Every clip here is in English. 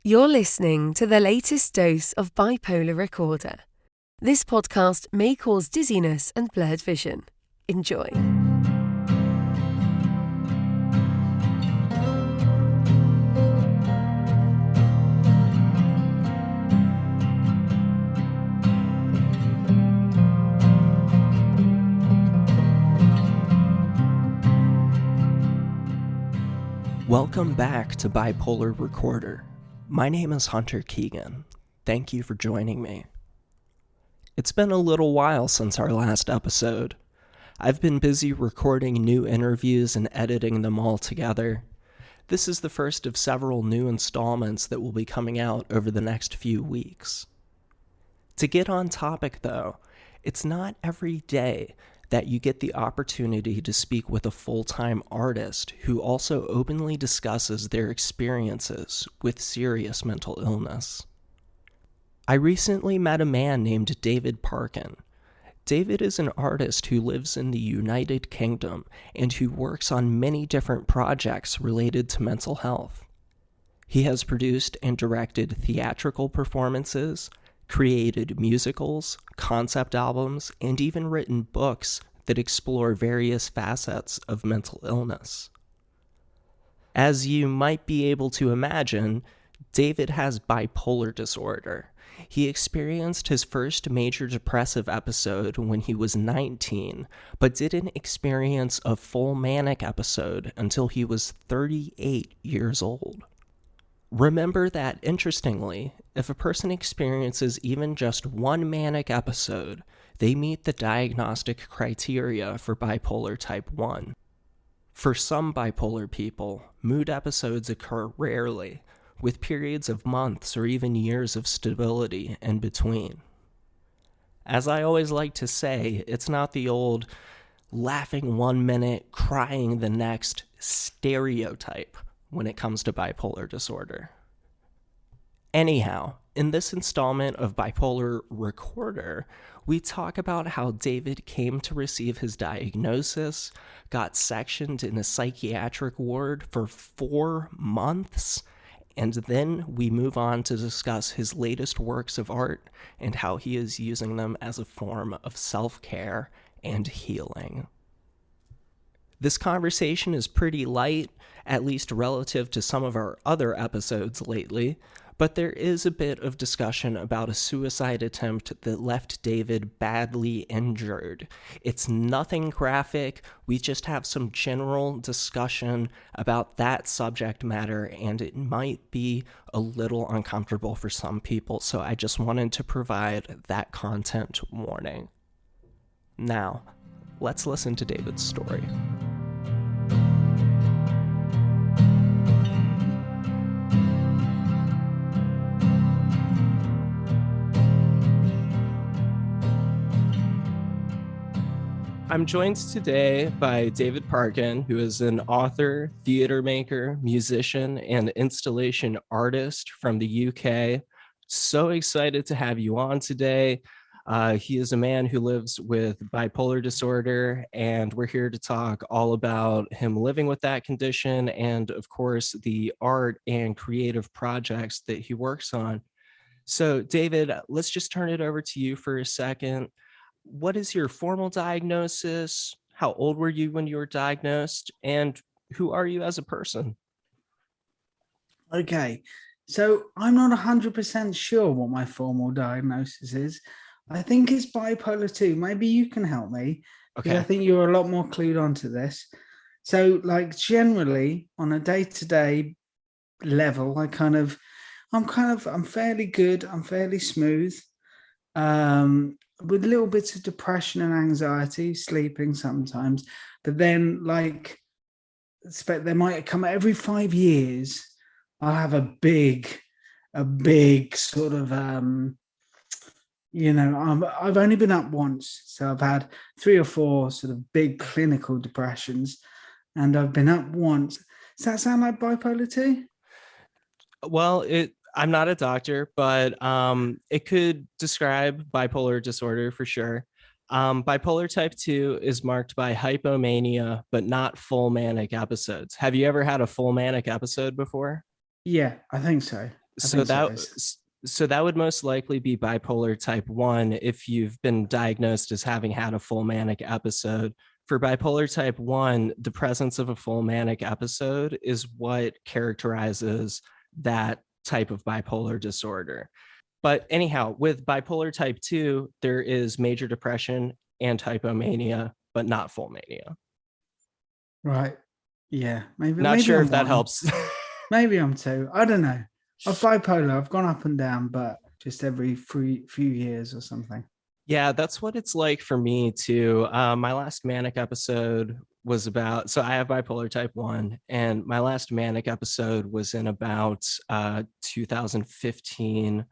You're listening to the latest dose of Bipolar Recorder. This podcast may cause dizziness and blurred vision. Enjoy. Welcome back to Bipolar Recorder. My name is Hunter Keegan. Thank you for joining me. It's been a little while since our last episode. I've been busy recording new interviews and editing them all together. This is the first of several new installments that will be coming out over the next few weeks. To get on topic though, it's not every day that you get the opportunity to speak with a full-time artist who also openly discusses their experiences with serious mental illness. I recently met a man named David Parkin. David is an artist who lives in the United Kingdom and who works on many different projects related to mental health. He has produced and directed theatrical performances, created musicals, concept albums, and even written books that explore various facets of mental illness. As you might be able to imagine, David has bipolar disorder. He experienced his first major depressive episode when he was 19, but didn't experience a full manic episode until he was 38 years old. Remember that, interestingly, if a person experiences even just one manic episode, they meet the diagnostic criteria for bipolar type 1. For some bipolar people, mood episodes occur rarely, with periods of months or even years of stability in between. As I always like to say, it's not the old laughing 1 minute, crying the next stereotype when it comes to bipolar disorder. Anyhow, in this installment of Bipolar Recorder, we talk about how David came to receive his diagnosis, got sectioned in a psychiatric ward for 4 months, and then we move on to discuss his latest works of art and how he is using them as a form of self-care and healing. This conversation is pretty light, at least relative to some of our other episodes lately, but there is a bit of discussion about a suicide attempt that left David badly injured. It's nothing graphic, we just have some general discussion about that subject matter, and it might be a little uncomfortable for some people, so I just wanted to provide that content warning. Now, let's listen to David's story. I'm joined today by David Parkin, who is an author, theater maker, musician, and installation artist from the UK. So excited to have you on today. He is a man who lives with bipolar disorder, and we're here to talk all about him living with that condition and, of course, the art and creative projects that he works on. So, David, let's just turn it over to you for a second. What is your formal diagnosis? How old were you when you were diagnosed? And who are you as a person? Okay, so I'm not 100% sure what my formal diagnosis is. I think it's bipolar 2. Maybe you can help me, because I think you're a lot more clued onto this. So, like, generally on a day-to-day level, I'm fairly good. I'm fairly smooth. With little bits of depression and anxiety, sleeping sometimes, but then like there might come every 5 years, I'll have a big sort of I've only been up once, so I've had 3 or 4 sort of big clinical depressions, and I've been up once. Does that sound like bipolar 2? Well, I'm not a doctor, but it could describe bipolar disorder for sure. Bipolar type 2 is marked by hypomania, but not full manic episodes. Have you ever had a full manic episode before? Yeah, I think so. I So think so. that would most likely be bipolar type 1 if you've been diagnosed as having had a full manic episode. For bipolar type 1, the presence of a full manic episode is what characterizes that type of bipolar disorder. But anyhow, with bipolar type 2, there is major depression and hypomania, but not full mania. Right. Yeah. Not Maybe sure I'm if that one. helps. Maybe I'm two. I don't know. I'm bipolar. I've gone up and down, but just every few years or something. Yeah, that's what it's like for me too. My last manic episode was about, so I have bipolar type 1, and my last manic episode was in about 2015.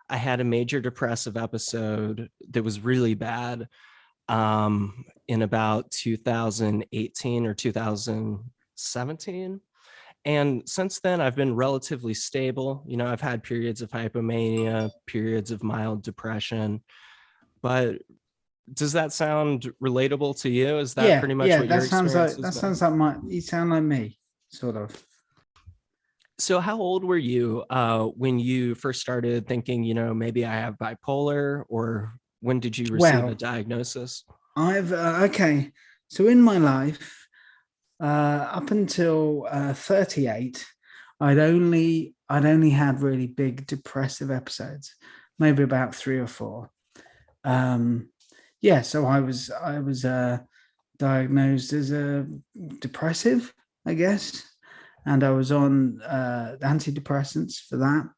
I had a major depressive episode that was really bad in about 2018 or 2017. And since then, I've been relatively stable. You know, I've had periods of hypomania, periods of mild depression. But does that sound relatable to you? Is that pretty much what your experience has been? You sound like me, sort of. So how old were you when you first started thinking, you know, maybe I have bipolar, or when did you receive a diagnosis? I've okay. So in my life, up until 38, I'd only had really big depressive episodes, maybe about 3 or 4. So I was diagnosed as a depressive, I guess, and I was on antidepressants for that.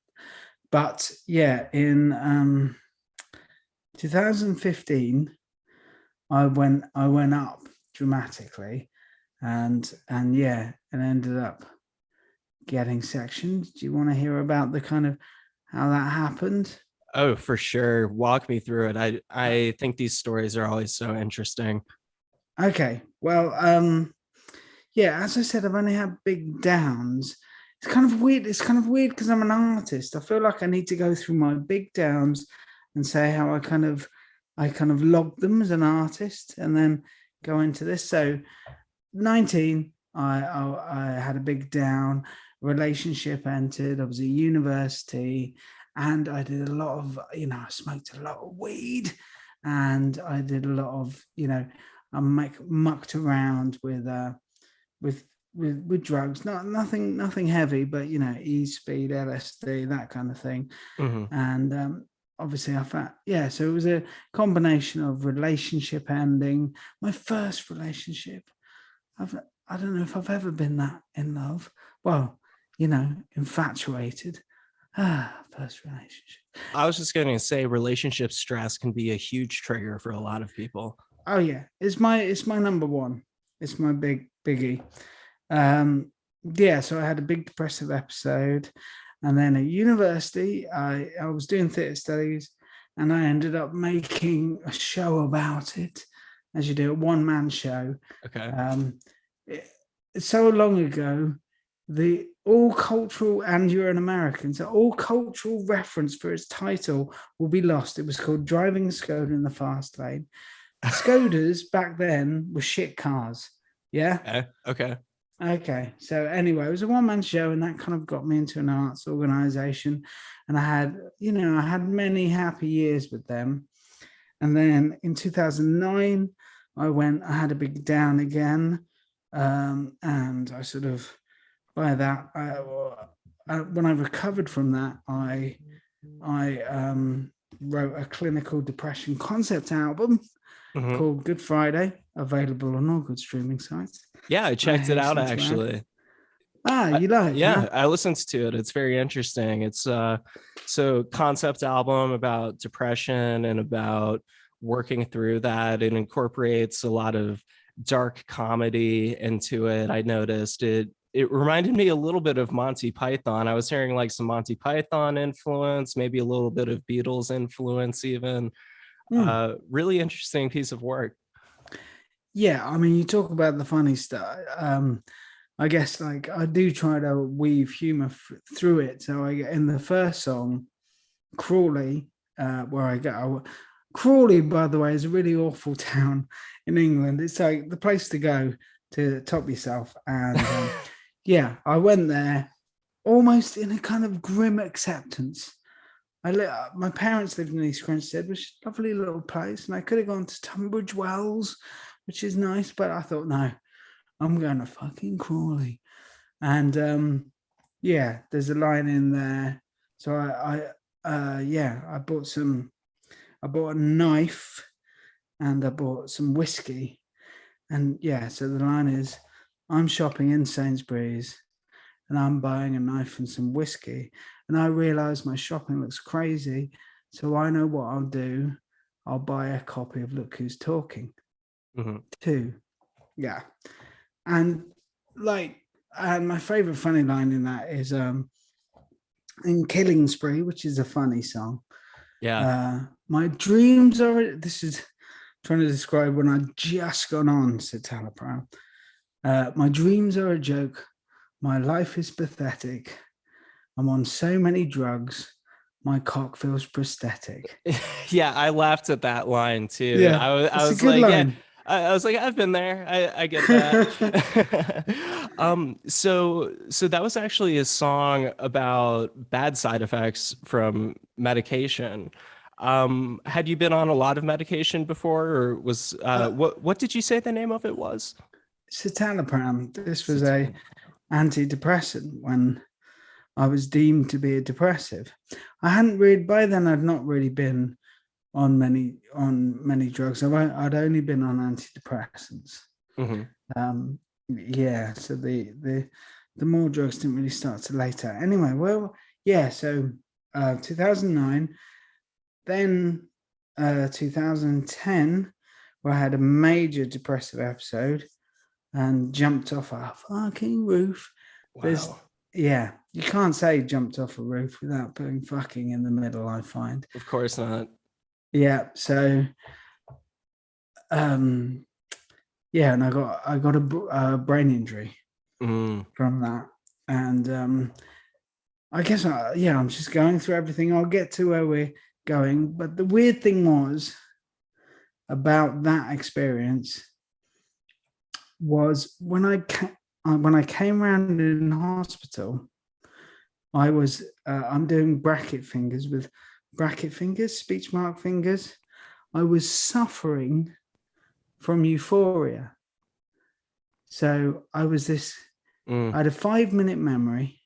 But yeah, in 2015, I went up dramatically, and ended up getting sectioned. Do you want to hear about the kind of how that happened? Oh, for sure. Walk me through it. I think these stories are always so interesting. Okay. Well, as I said, I've only had big downs. It's kind of weird. It's kind of weird because I'm an artist. I feel like I need to go through my big downs and say how I kind of logged them as an artist, and then go into this. So 19, I had a big down. Relationship entered. I was at university, and I did a lot of, I smoked a lot of weed, and I did a lot of, I mucked around with drugs. Nothing heavy, but E-speed, LSD, that kind of thing. Mm-hmm. And obviously I found, so it was a combination of relationship ending. My first relationship, I don't know if I've ever been that in love. Well, infatuated. First relationship. I was just going to say, relationship stress can be a huge trigger for a lot of people. Oh yeah, it's my number one. It's my biggie. So I had a big depressive episode, and then at university, I was doing theatre studies, and I ended up making a show about it, as you do, a one-man show. Okay. So long ago, the all cultural, and you're an American, so all cultural reference for its title will be lost. It was called Driving Skoda in the Fast Lane. Skodas back then were shit cars. Yeah. Okay. So anyway, it was a one-man show, and that kind of got me into an arts organization, and I had many happy years with them. And then in 2009, I had a big down again, and I sort of, by that, when I recovered from that, I wrote a clinical depression concept album called Good Friday, available on all good streaming sites. Yeah, I checked it out actually. You like? Yeah, huh? I listened to it. It's very interesting. It's so concept album about depression and about working through that. It incorporates a lot of dark comedy into it. I noticed it reminded me a little bit of Monty Python. I was hearing like some Monty Python influence, maybe a little bit of Beatles influence even. Really interesting piece of work. Yeah, I mean, you talk about the funny stuff. I guess like I do try to weave humor through it. So I get in the first song, Crawley, where I go. Crawley, by the way, is a really awful town in England. It's like the place to go to top yourself. And I went there almost in a kind of grim acceptance. My parents lived in East Grinstead, which is a lovely little place, and I could have gone to Tunbridge Wells, which is nice, but I thought, no, I'm going to fucking Crawley. And yeah, there's a line in there. So I bought a knife and I bought some whiskey. And yeah, so the line is, I'm shopping in Sainsbury's and I'm buying a knife and some whiskey. And I realize my shopping looks crazy. So I know what I'll do. I'll buy a copy of Look Who's Talking. Mm-hmm. Too. Yeah. And my favorite funny line in that is in Killing Spree, which is a funny song. Yeah. My dreams are, this is trying to describe when I just got on, said Tyler Brown. My dreams are a joke. My life is pathetic. I'm on so many drugs. My cock feels prosthetic. Yeah, I laughed at that line too. Yeah, I was a good like, line. yeah. I was like, I've been there. I get that. So that was actually a song about bad side effects from medication. Had you been on a lot of medication before, or was what did you say the name of it was? Citalopram. This was a antidepressant when I was deemed to be a depressive. I hadn't really, by then I'd not really been on many drugs. I'd only been on antidepressants. Mm-hmm. Yeah, so the more drugs didn't really start till later. Anyway, well, yeah, so 2009, then 2010, where I had a major depressive episode and jumped off a fucking roof. Wow. Yeah, you can't say jumped off a roof without putting fucking in the middle, I find. Of course not. Yeah, so yeah, and I got a brain injury from that. And I guess I'm just going through everything. I'll get to where we're going, but the weird thing was about that experience was when I came around in hospital, I was I'm doing speech mark fingers. I was suffering from euphoria. So I was I had a 5-minute memory,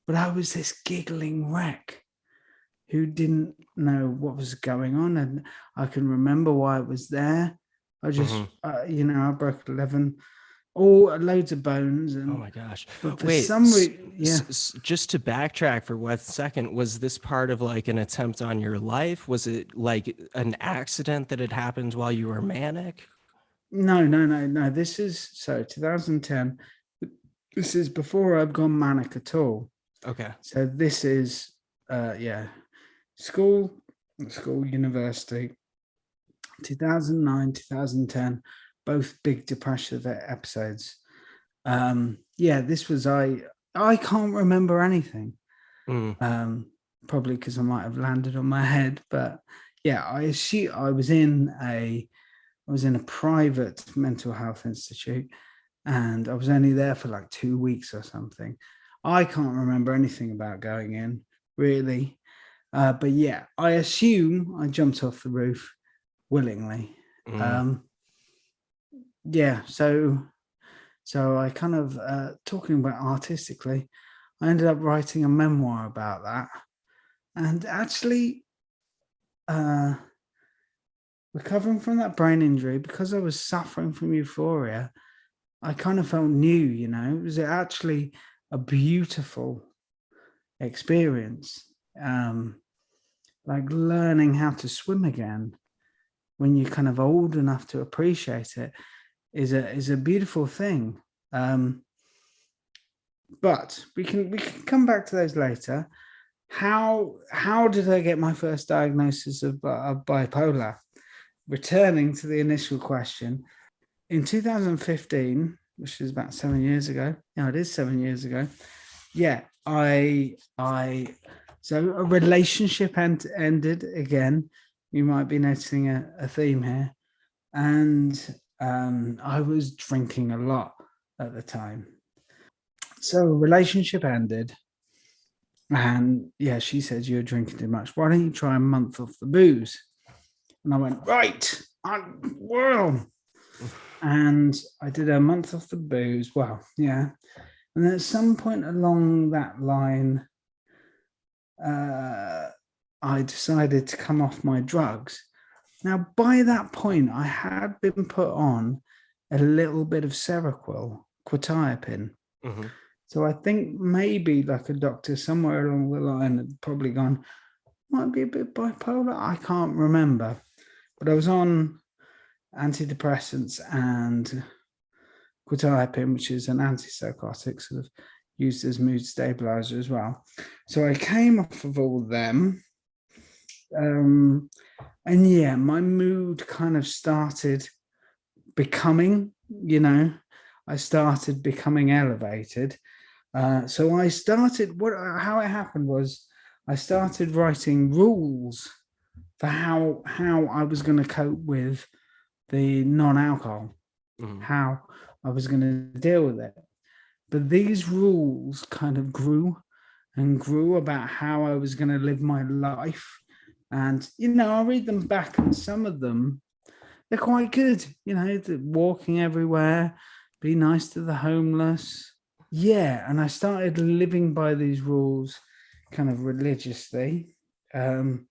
but I was this giggling wreck who didn't know what was going on, and I can remember why it was there. I just, I broke 11, loads of bones. And, oh my gosh. But for Wait, some reason, just to backtrack for 1 second, was this part of like an attempt on your life? Was it like an accident that had happened while you were manic? No. This is 2010. This is before I've gone manic at all. Okay. So this is, school, university, 2009, 2010, both big depressive episodes. This was, I can't remember anything. Probably because I might have landed on my head, but yeah, I was in a private mental health institute, and I was only there for like 2 weeks or something. I can't remember anything about going in, really. But yeah, I assume I jumped off the roof willingly. So I kind of, talking about artistically, I ended up writing a memoir about that. And actually, recovering from that brain injury, because I was suffering from euphoria, I kind of felt new, it was actually a beautiful experience. Like learning how to swim again when you're kind of old enough to appreciate it is a beautiful thing. But we can come back to those later. How did I get my first diagnosis of bipolar? Returning to the initial question, in 2015, which is about 7 years ago. Yeah, it is 7 years ago. Yeah, so a relationship ended again. You might be noticing a theme here. And I was drinking a lot at the time. So a relationship ended. And yeah, she said, you're drinking too much. Why don't you try a month off the booze? And I went, right, well. And I did a month off the booze. Well, yeah. And then at some point along that line, I decided to come off my drugs. Now, by that point, I had been put on a little bit of Seroquel, quetiapine. Mm-hmm. So I think maybe like a doctor somewhere along the line had probably gone, might be a bit bipolar. I can't remember. But I was on antidepressants and quetiapine, which is an antipsychotic, sort of used as mood stabilizer as well. So I came off of all of them. And yeah, my mood kind of started becoming, I started becoming elevated. So I started, how it happened was I started writing rules for how I was going to cope with the non-alcohol, how I was going to deal with it. But these rules kind of grew and grew about how I was going to live my life. And, I'll read them back, and some of them, they're quite good, walking everywhere, be nice to the homeless. Yeah, and I started living by these rules kind of religiously. And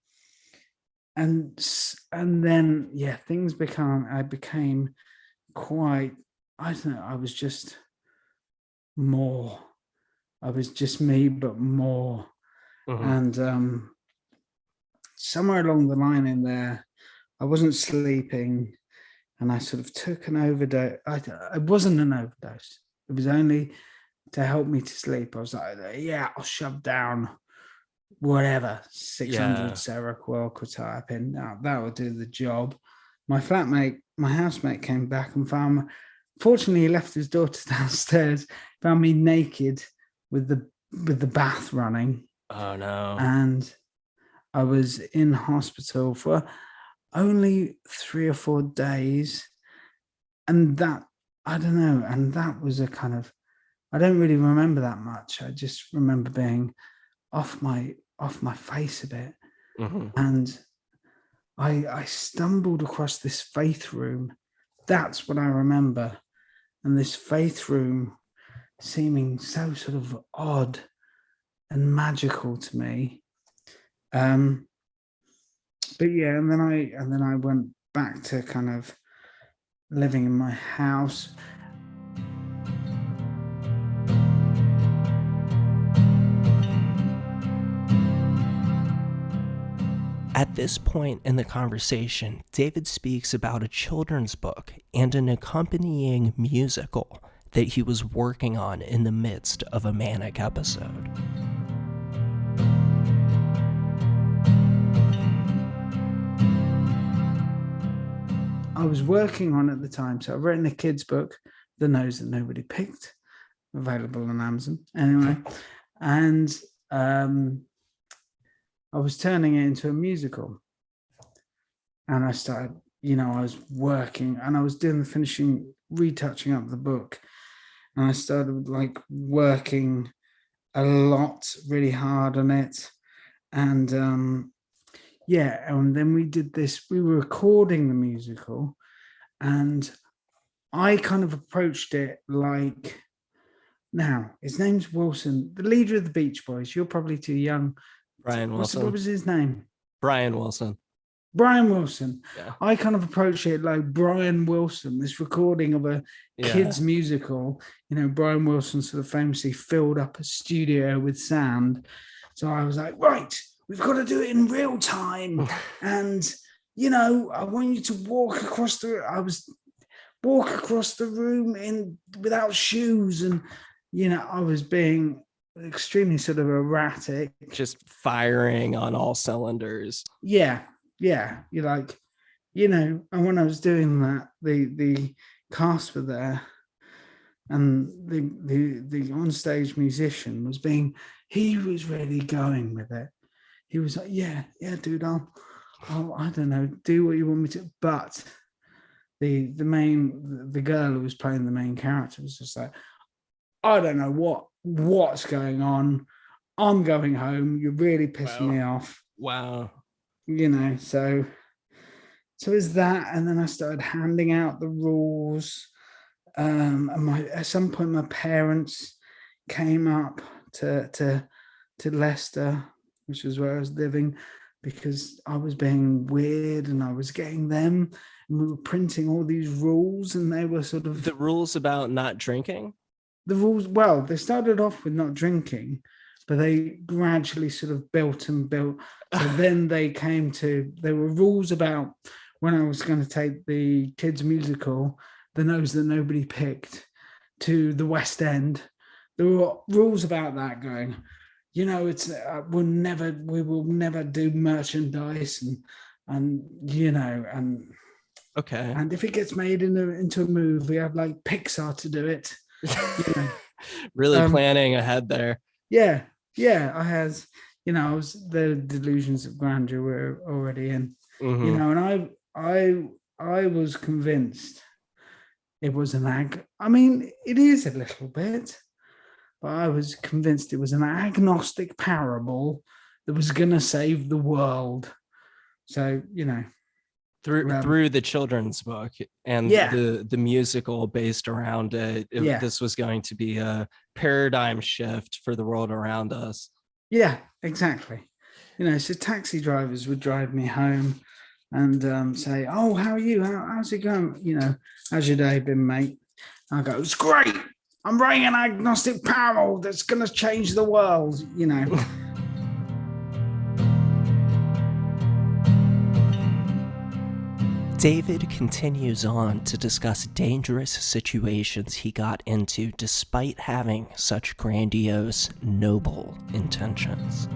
then, yeah, I became quite, I don't know, I was just me, but more. And somewhere along the line in there, I wasn't sleeping, and I sort of took an overdose. It wasn't an overdose. It was only to help me to sleep. I was like, yeah, I'll shove down whatever, 600 Seroquel, quetiapine. Now that will do the job. My housemate came back and found me. Fortunately, he left his daughter downstairs, found me naked with the bath running. Oh no. And I was in hospital for only 3 or 4 days. And that, I don't know, and that was a kind of, I don't really remember that much. I just remember being off my face a bit. And I stumbled across this faith room. That's what I remember. And this faith room seeming so sort of odd and magical to me. But yeah, and then I went back to kind of living in my house. At this point in the conversation, David speaks about a children's book and an accompanying musical that he was working on in the midst of a manic episode. I was working on at the time, so I've written a kid's book, The Nose That Nobody Picked, available on Amazon. Anyway, and I was turning it into a musical. And I started, I was working and I was doing the finishing, retouching up the book. And I started like working a lot, really hard on it. And yeah, and then we did this, we were recording the musical, and I kind of approached it like, now, his name's Wilson, the leader of the Beach Boys. You're probably too young. Brian Wilson. What was his name? Brian Wilson. Brian Wilson. Yeah. I kind of approached it like Brian Wilson, this recording of a kids musical. Brian Wilson sort of famously filled up a studio with sand. So I was like, right, we've got to do it in real time. And, I want you to walk across the room without shoes. And, I was being extremely sort of erratic. Just firing on all cylinders. Yeah. You're like, and when I was doing that, the cast were there, and the onstage musician he was really going with it. He was like, yeah, dude, I'll I don't know, do what you want me to. But the girl who was playing the main character was just like, I don't know what's going on. I'm going home. You're really pissing me off. Wow. So is that, and then I started handing out the rules. And at some point, my parents came up to Leicester, which was where I was living, because I was being weird and I was getting them, and we were printing all these rules, and they were sort of the rules about not drinking. The rules. Well, they started off with not drinking, but they gradually sort of built and built. So then there were rules about when I was going to take the kids' musical, The Nose That Nobody Picked, to the West End. There were rules about that going, it's we will never do merchandise and okay. And if it gets made into a movie, I'd like Pixar to do it. Really planning ahead there. Yeah. I had, I was the Delusions of Grandeur were already in, and I was convinced it was it is a little bit, but I was convinced it was an agnostic parable that was going to save the world. So, through the children's book and the musical based around it, this was going to be a paradigm shift for the world around us. Yeah, exactly. So taxi drivers would drive me home and say, "Oh, how are you? How's it going? How's your day been, mate?" I go, "It's great. I'm writing an agnostic parable that's going to change the world." David continues on to discuss dangerous situations he got into despite having such grandiose, noble intentions.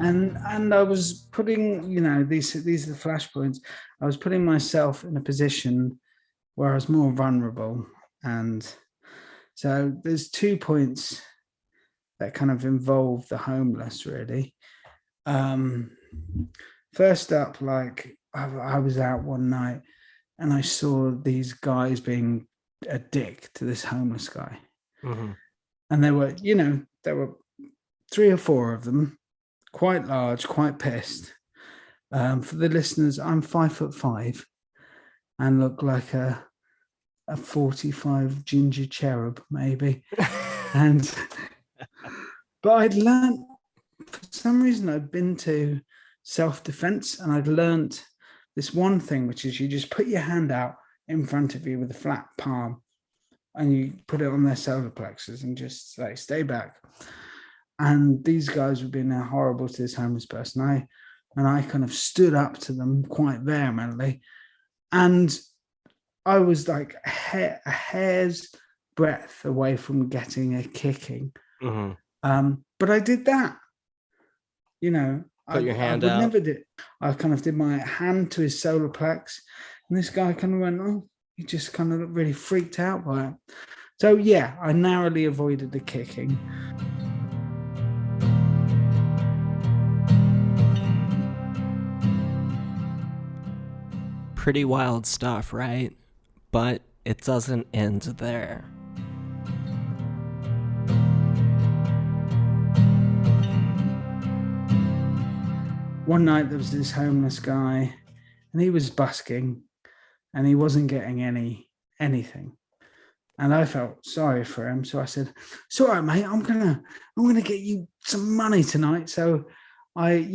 And I was putting, these are the flashpoints. I was putting myself in a position where I was more vulnerable. And so there's 2 points that kind of involve the homeless, really. First up, I was out one night and I saw these guys being a dick to this homeless guy. Mm-hmm. And there were 3 or 4 of them, quite large, quite pissed. For the listeners, I'm 5'5" and look like a 45 ginger cherub, maybe. But I'd learned, for some reason, I'd been to self-defense, and I'd learned this one thing, which is you just put your hand out in front of you with a flat palm, and you put it on their solar plexus and just say, "Stay back." And these guys were being horrible to this homeless person. I kind of stood up to them quite vehemently, and I was like a hair's breadth away from getting a kicking. Mm-hmm. But I did that. Put your hand out. Never did. I kind of did my hand to his solar plex, and this guy kind of went, "Oh," he just kind of looked really freaked out by it. So yeah, I narrowly avoided the kicking. Pretty wild stuff, right? But it doesn't end there. One night there was this homeless guy, and he was busking, and he wasn't getting anything. And I felt sorry for him, so I said, "It's all right, mate. I'm gonna get you some money tonight." So I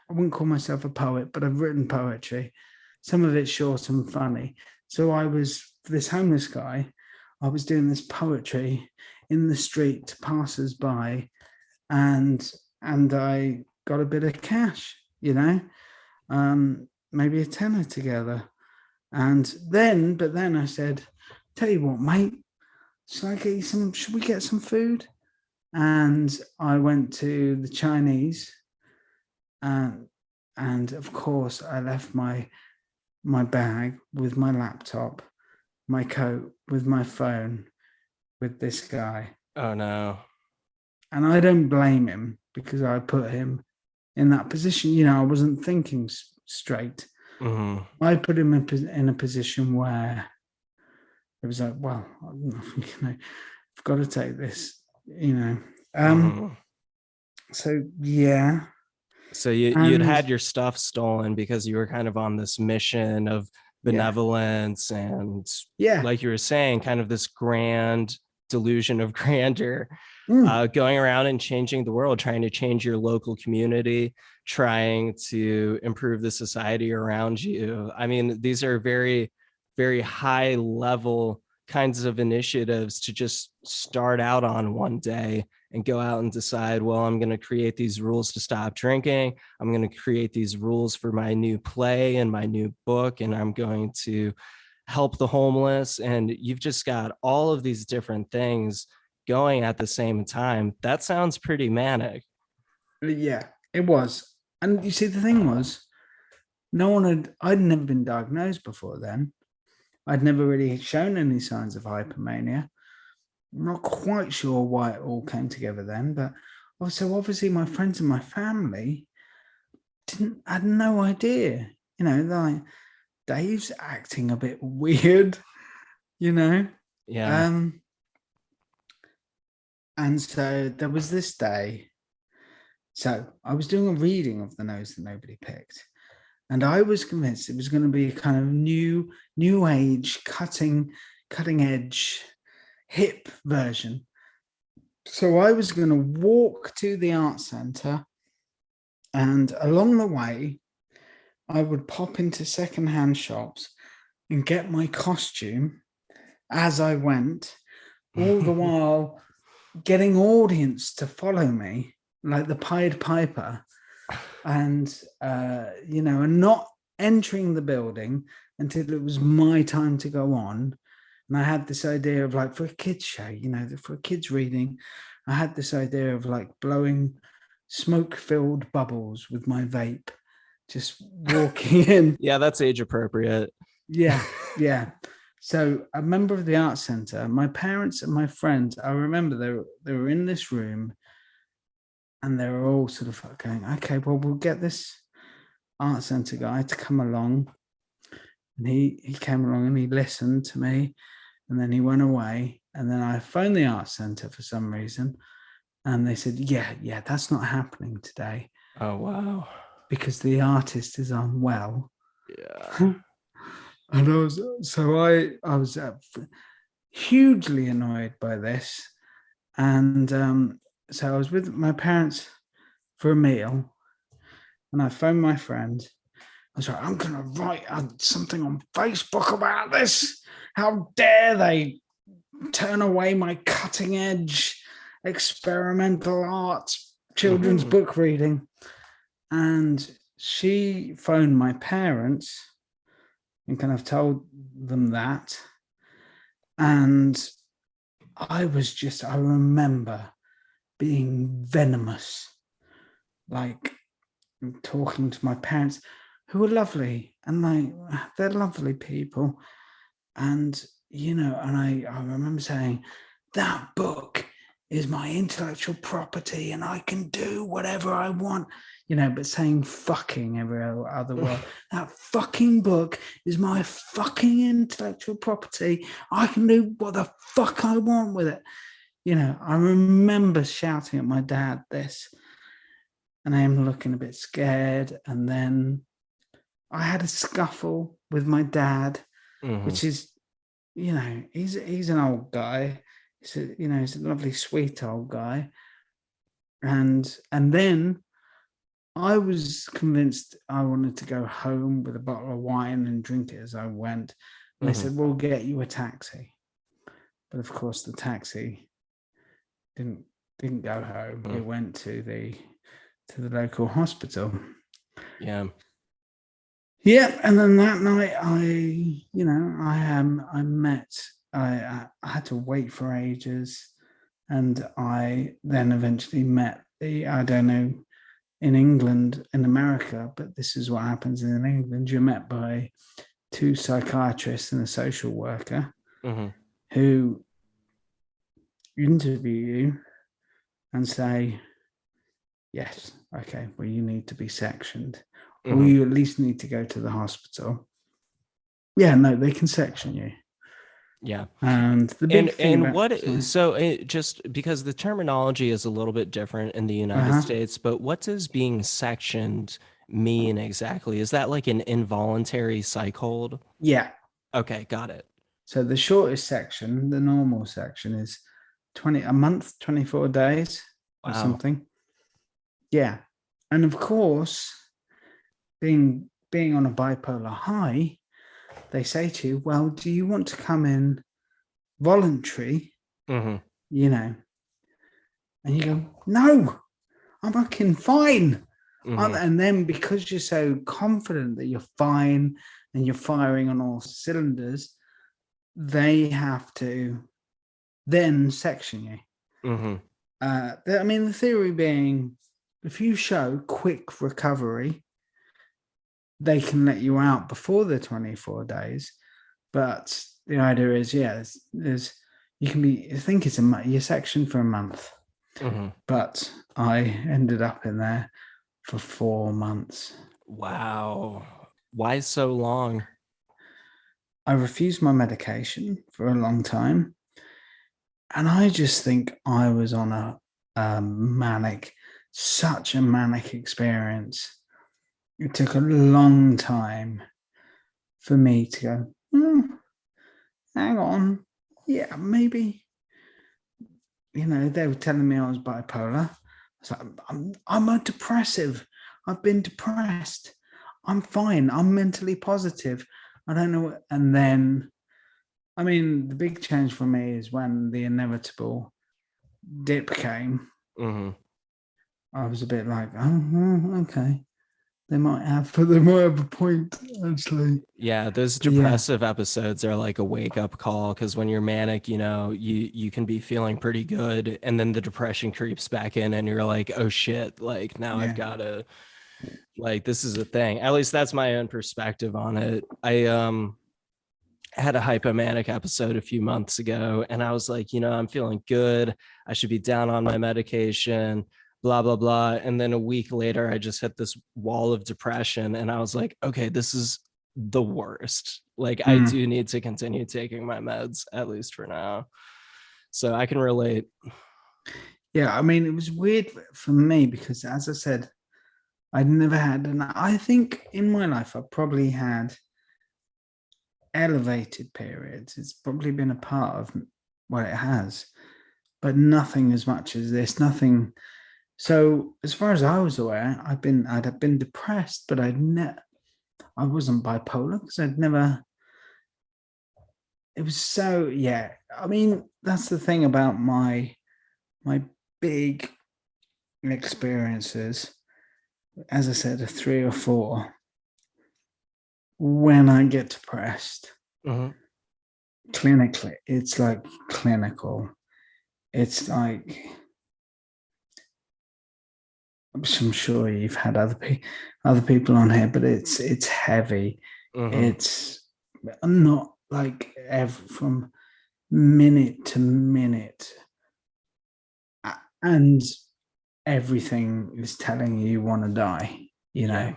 wouldn't call myself a poet, but I've written poetry. Some of it's short and funny. So for this homeless guy, I was doing this poetry in the street to passers-by, and I got a bit of cash, maybe a tenner together. But then I said, "Tell you what, mate, should we get some food?" And I went to the Chinese, and of course I left my bag with my laptop, my coat with my phone, with this guy. Oh no. And I don't blame him, because I put him in that position. I wasn't thinking straight. Mm-hmm. I put him in a position where it was like, well, I've got to take this, Mm-hmm. So yeah. So you'd And had your stuff stolen because you were kind of on this mission of yeah, benevolence and, yeah. like you were saying, kind of this grand delusion of grandeur, Mm. going around and changing the world, trying to change your local community, trying to improve the society around you. I mean, these are very, very high level kinds of initiatives to just start out on one day and go out and decide, well, I'm going to create these rules to stop drinking. I'm going to create these rules for my new play and my new book, and I'm going to help the homeless. And you've just got all of these different things going at the same time. That sounds pretty manic. Yeah, it was. And you see, the thing was, I'd never been diagnosed before then. I'd never really shown any signs of hypomania. I'm not quite sure why it all came together then, but also obviously my friends and my family had no idea. Like Dave's acting a bit weird, you know. Yeah. Um, and so there was this day. So I was doing a reading of The Nose That Nobody Picked, and I was convinced it was going to be a kind of new age, cutting edge, hip version. So I was going to walk to the art center, and along the way, I would pop into secondhand shops and get my costume as I went, all the while getting audience to follow me, like the Pied Piper, and and not entering the building until it was my time to go on. And I had this idea of, like, for a kids show, for a kids reading, I had this idea of like blowing smoke-filled bubbles with my vape, just walking in. Yeah, that's age appropriate. Yeah, yeah. So a member of the art center, my parents and my friends, I remember they were in this room, and they were all sort of going, okay, well, we'll get this art center guy to come along. And he came along and he listened to me, and then he went away. And then I phoned the art center for some reason, and they said, yeah, that's not happening today Oh, wow. because the artist is unwell. Yeah. And I was hugely annoyed by this. And so I was with my parents for a meal, and I phoned my friend. I was like, I'm going to write something on Facebook about this. How dare they turn away my cutting edge experimental art children's book reading? And she phoned my parents and kind of told them that. And I remember being venomous, like talking to my parents, who were lovely, and like, they're lovely people. And, I remember saying, that book is my intellectual property and I can do whatever I want, but saying fucking every other word. That fucking book is my fucking intellectual property. I can do what the fuck I want with it. I remember shouting at my dad this, and I am looking a bit scared. And then I had a scuffle with my dad, which is, he's an old guy. He's a lovely, sweet old guy. And then I was convinced I wanted to go home with a bottle of wine and drink it as I went. And they said, we'll get you a taxi. But of course, the taxi didn't go home. It went to the local hospital. Yeah. Yeah, and then that night, I had to wait for ages, and I then eventually met I don't know, in England, in America, but this is what happens in England. You're met by two psychiatrists and a social worker who interview you and say, yes, okay, well, you need to be sectioned, or you at least need to go to the hospital. Yeah, no, they can section you. Yeah. And the big thing just because the terminology is a little bit different in the United States, but what does being sectioned mean exactly? Is that like an involuntary psych hold? Yeah. Okay, got it. So the shortest section, the normal section, is a month, 24 days or something. Yeah. And of course, being on a bipolar high, they say to you, well, do you want to come in voluntary? You know, and you go, no, I'm fucking fine. And then because you're so confident that you're fine and you're firing on all cylinders, they have to then section you. I mean, the theory being, if you show quick recovery, they can let you out before the 24 days. But the idea is, there's you can be, I think it's you're sectioned for a month. But I ended up in there for 4 months. Wow. Why so long? I refused my medication for a long time. And I just think I was on such a manic experience. It took a long time for me to go, hang on. Yeah, maybe. You know, they were telling me I was bipolar. I was like, I'm a depressive. I've been depressed. I'm fine. I'm mentally positive. I don't know. And then, I mean, the big change for me is when the inevitable dip came. I was a bit like, oh, okay. They might have a point, actually. Yeah, those depressive episodes are like a wake-up call, because when you're manic, you know, you can be feeling pretty good, and then the depression creeps back in and you're like, oh shit, like now I've got to, like, this is a thing. At least that's my own perspective on it. I had a hypomanic episode a few months ago, and I was like, you know, I'm feeling good. I should be down on my medication, blah, blah, blah. And then a week later, I just hit this wall of depression, and I was like, okay, this is the worst. Like, I do need to continue taking my meds, at least for now. So I can relate. Yeah, I mean, it was weird for me because, as I said, I'd never had, and I think in my life, I probably had elevated periods. It's probably been a part of what it has, but nothing as much as this, nothing. So as far as I was aware, I'd have been depressed, but I wasn't bipolar because I'd never, it was so, yeah. I mean, that's the thing about my big experiences. As I said, 3 or 4. When I get depressed, clinically, it's like clinical. It's like, I'm sure you've had other people on here, but it's heavy. It's not like from minute to minute, and everything is telling you want to die. You know,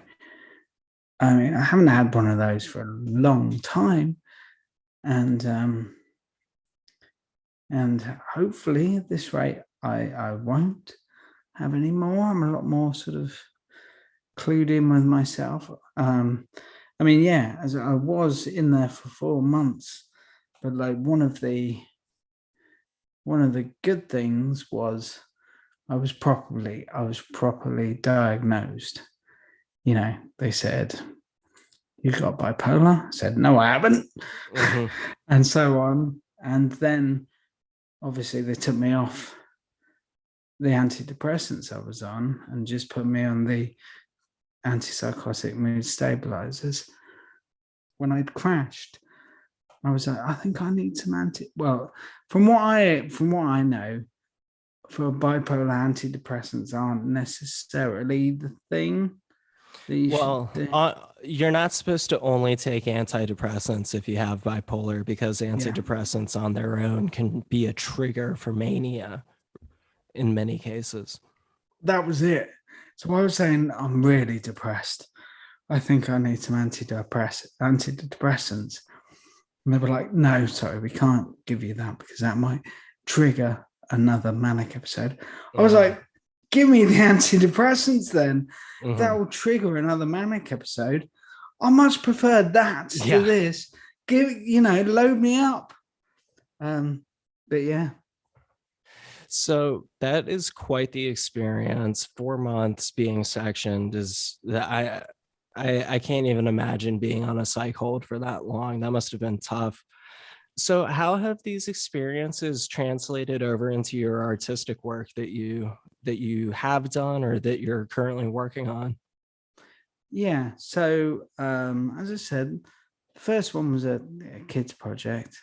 I mean, I haven't had one of those for a long time, and hopefully at this rate, I won't have any more. I'm a lot more sort of clued in with myself. I mean, yeah, as I was in there for 4 months, but like one of the good things was I was properly diagnosed. You know, they said, you got bipolar? I said, no, I haven't. And so on. And then obviously they took me off the antidepressants I was on and just put me on the antipsychotic mood stabilizers. When I'd crashed, I was like, I think I need some well, from what I know, for bipolar, antidepressants aren't necessarily the thing. You're not supposed to only take antidepressants if you have bipolar, because antidepressants on their own can be a trigger for mania in many cases. That was it. So I was saying, I'm really depressed. I think I need some antidepressants. And they were like, no, sorry, we can't give you that because that might trigger another manic episode. I was like, give me the antidepressants then. That will trigger another manic episode. I much prefer that to this. Load me up. But yeah. So that is quite the experience. 4 months being sectioned is that I can't even imagine being on a psych hold for that long. That must have been tough. So how have these experiences translated over into your artistic work that you have done or that you're currently working on? Yeah. So as I said, the first one was a kids project.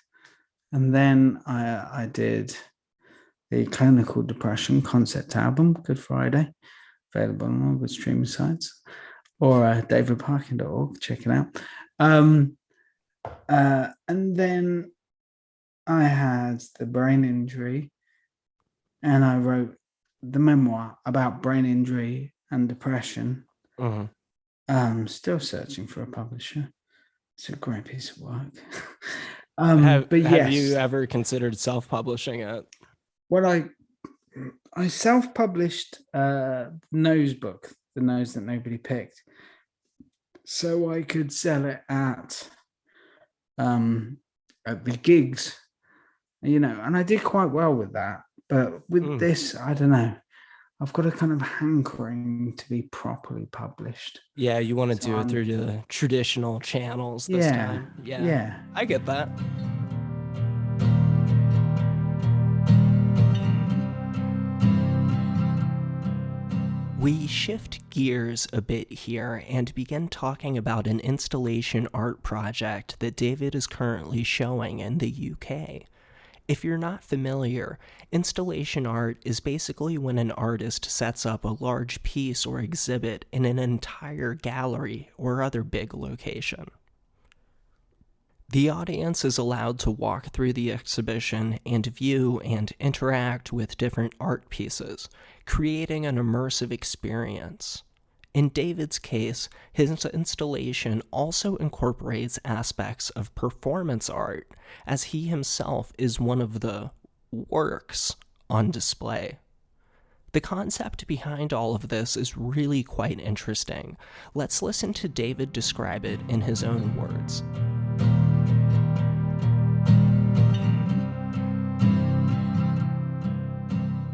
And then I did the Clinical Depression concept album, Good Friday, available on all good streaming sites, or davidparkin.org, check it out. And then I had the brain injury, and I wrote the memoir about brain injury and depression. Still searching for a publisher. It's a great piece of work. Have you ever considered self-publishing it? Well, I self-published Nose book, The Nose That Nobody Picked, so I could sell it at the gigs, and I did quite well with that. But with this, I don't know. I've got a kind of hankering to be properly published. Yeah, you want to do it through the traditional channels this time. Yeah, I get that. We shift gears a bit here and begin talking about an installation art project that David is currently showing in the UK. If you're not familiar, installation art is basically when an artist sets up a large piece or exhibit in an entire gallery or other big location. The audience is allowed to walk through the exhibition and view and interact with different art pieces, creating an immersive experience. In David's case, his installation also incorporates aspects of performance art, as he himself is one of the works on display. The concept behind all of this is really quite interesting. Let's listen to David describe it in his own words.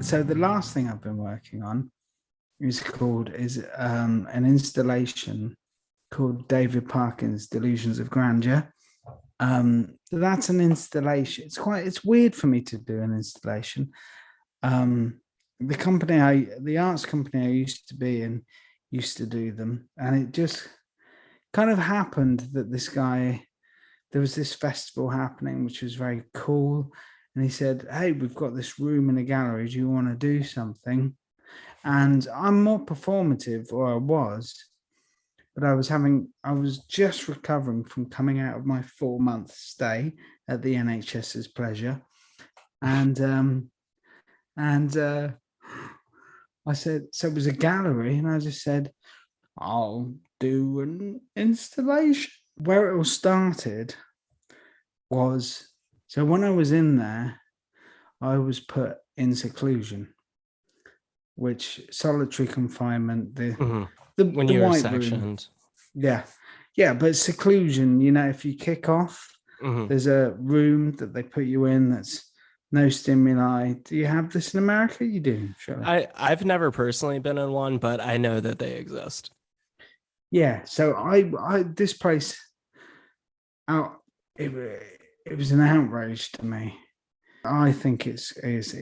So the last thing I've been working on is an installation called David Parkin's Delusions of Grandeur. That's an installation. It's weird for me to do an installation. The arts company I used to be in used to do them, and it just kind of happened that there was this festival happening, which was very cool. And he said, hey, we've got this room in a gallery. Do you want to do something? And I'm more performative, or I was, but I was just recovering from coming out of my 4-month stay at the NHS's pleasure. And I said, so it was a gallery, and I just said, I'll do an installation. Where it all started was, so when I was in there, I was put in seclusion, which solitary confinement, when you were sectioned. Room. Yeah, but seclusion, if you kick off, there's a room that they put you in that's no stimuli. Do you have this in America? You do, surely. I've never personally been in one, but I know that they exist. Yeah, so I this place it was an outrage to me. I think is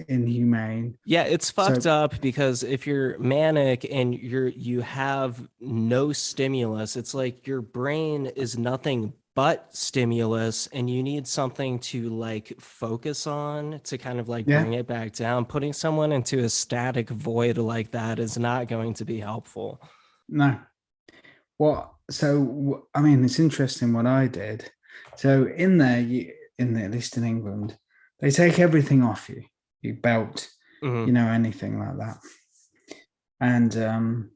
inhumane. Yeah, it's fucked up, because if you're manic and you have no stimulus, it's like your brain is nothing but stimulus, and you need something to like focus on to kind of like bring it back down. Putting someone into a static void like that is not going to be helpful. No. So I mean, it's interesting what I did. So in there, at least in England, they take everything off you. You belt, anything like that. And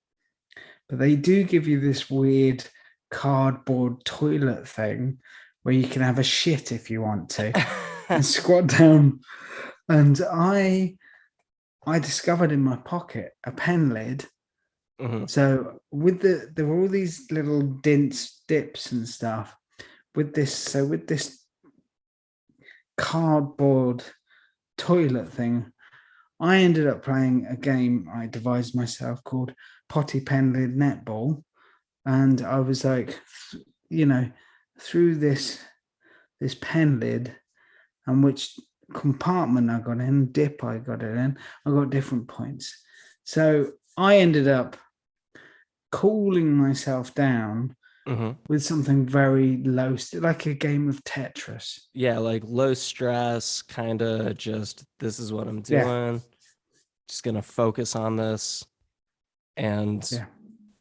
but they do give you this weird cardboard toilet thing where you can have a shit if you want to and squat down. And I discovered in my pocket a pen lid. So there were all these little dips and stuff with this cardboard toilet thing. I ended up playing a game I devised myself called Potty Pen Lid Netball. And I was like, through this pen lid and which compartment I got in, dip I got it in, I got different points. So I ended up cooling myself down with something very low, like a game of Tetris. Yeah, like low stress, kind of just, this is what I'm doing. Yeah. Just going to focus on this. And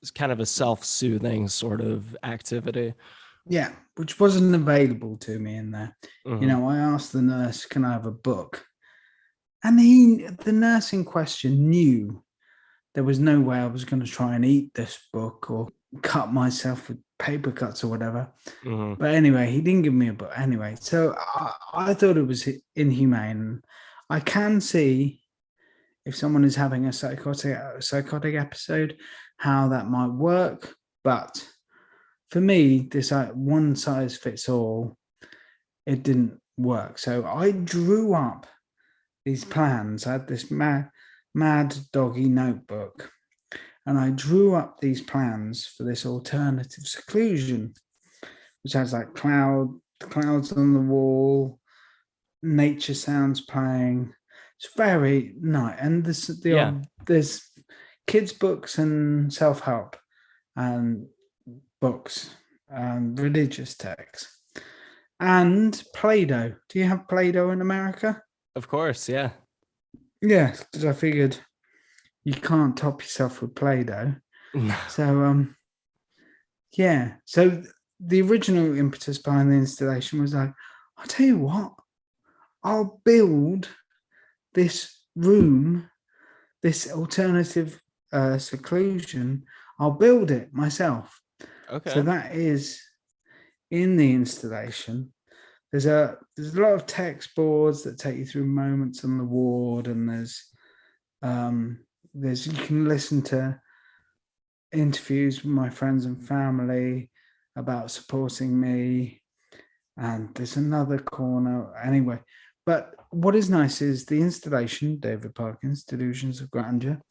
it's kind of a self-soothing sort of activity. Yeah, which wasn't available to me in there. I asked the nurse, can I have a book? And the nurse in question knew there was no way I was going to try and eat this book or cut myself with paper cuts or whatever. But anyway, he didn't give me a book anyway. So I thought it was inhumane. I can see if someone is having a psychotic episode, how that might work. But for me, this one size fits all, it didn't work. So I drew up these plans. I had this mad doggy notebook, and I drew up these plans for this alternative seclusion, which has like clouds on the wall, nature sounds playing. It's very nice. And there's kids' books and self-help and books and religious texts and Play-Doh. Do you have Play-Doh in America? Of course, yeah. Yeah, because I figured you can't top yourself with Play-Doh. No. So, So the original impetus behind the installation was like, I'll tell you what, I'll build this room, this alternative seclusion, I'll build it myself. Okay. So that is in the installation. There's a lot of text boards that take you through moments on the ward, and there's you can listen to interviews with my friends and family about supporting me, and there's another corner anyway. But what is nice is the installation, David Parkin's Delusions of Grandeur,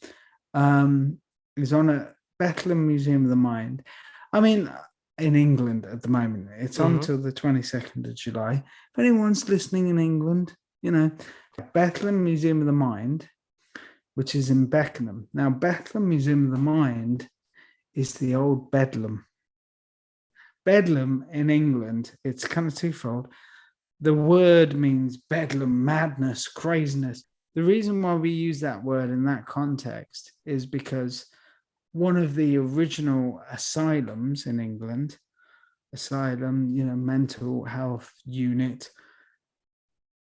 is on a Bethlem Museum of the Mind. I mean, in England at the moment, it's on till the 22nd of July. If anyone's listening in England, Bethlem Museum of the Mind, which is in Beckenham. Now, Bethlem Museum of the Mind is the old Bedlam. Bedlam in England, it's kind of twofold. The word means bedlam, madness, craziness. The reason why we use that word in that context is because one of the original asylums in England, mental health unit,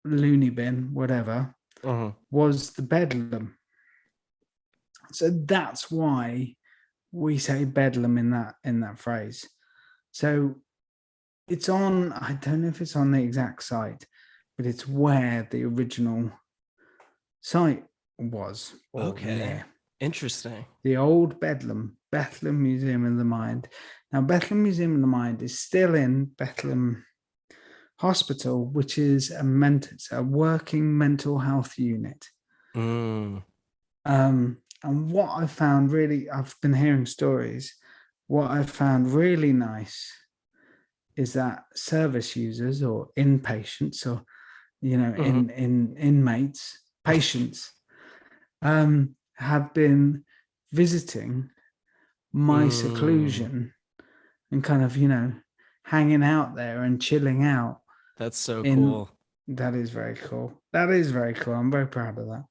loony bin, whatever, was the Bedlam. So that's why we say Bedlam in that phrase. So it's on, I don't know if it's on the exact site, but it's where the original site was. Okay. There. Interesting. The old Bethlem Museum of the Mind. Now, Bethlem Museum of the Mind is still in Bethlem Hospital, which is a working mental health unit. And what I found really, I've been hearing stories, what I found really nice is that service users or inpatients or, inmates, patients, have been visiting my seclusion and kind of, hanging out there and chilling out. That's so cool. That is very cool. I'm very proud of that.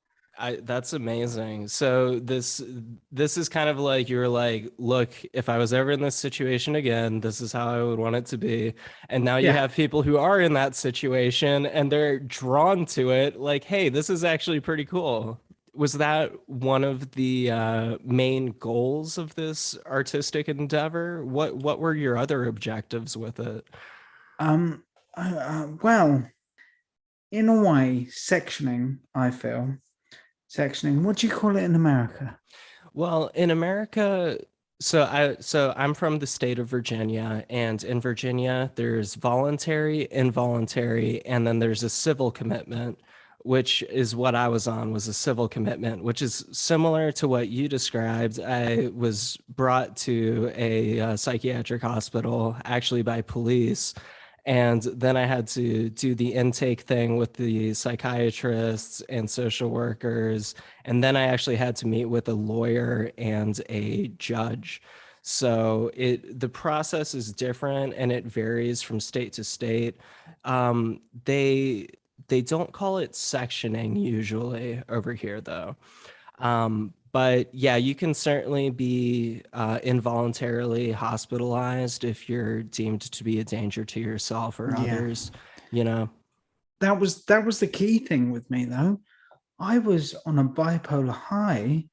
That's amazing. So this is kind of like, you're like, look, if I was ever in this situation again, this is how I would want it to be. And now you have people who are in that situation and they're drawn to it. Like, hey, this is actually pretty cool. Was that one of the main goals of this artistic endeavor? What were your other objectives with it? Um, well, in a way, sectioning, I feel. Sectioning, what do you call it in America? Well, in America, so I'm from the state of Virginia, and in Virginia there's voluntary, involuntary, and then there's a civil commitment, which is what I was on, was a civil commitment, which is similar to what you described. I was brought to a psychiatric hospital actually by police. And then I had to do the intake thing with the psychiatrists and social workers. And then I actually had to meet with a lawyer and a judge. So the process is different and it varies from state to state. They don't call it sectioning usually over here though. But yeah, you can certainly be involuntarily hospitalized if you're deemed to be a danger to yourself or Yeah. others, you know. That was the key thing with me though. I was on a bipolar high,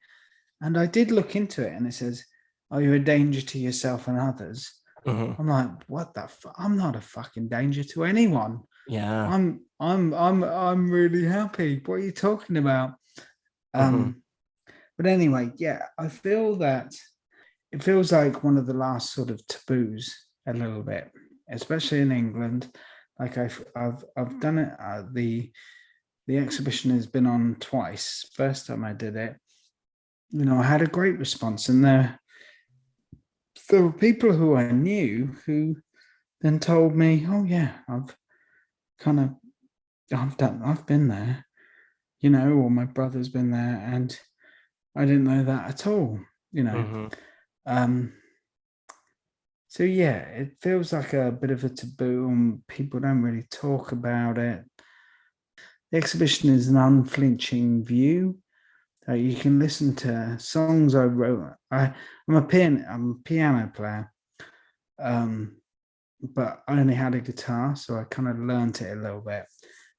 and I did look into it, and it says, "Are you a danger to yourself and others?" Mhm. I'm like, "What the? I'm not a fucking danger to anyone. Yeah. I'm really happy. What are you talking about?" Mhm. But anyway, yeah, I feel that it feels like one of the last sort of taboos a little bit, especially in England. Like I've done it. The exhibition has been on twice. First time I did it, I had a great response, and there were people who I knew who then told me, "Oh yeah, kind of I've been there, or my brother's been there, and I didn't know that at all, you know." Mhm. Um, so yeah, it feels like a bit of a taboo, and people don't really talk about it. The exhibition is an unflinching view. You can listen to songs I wrote. I'm a piano player, but I only had a guitar, so I kind of learned it a little bit.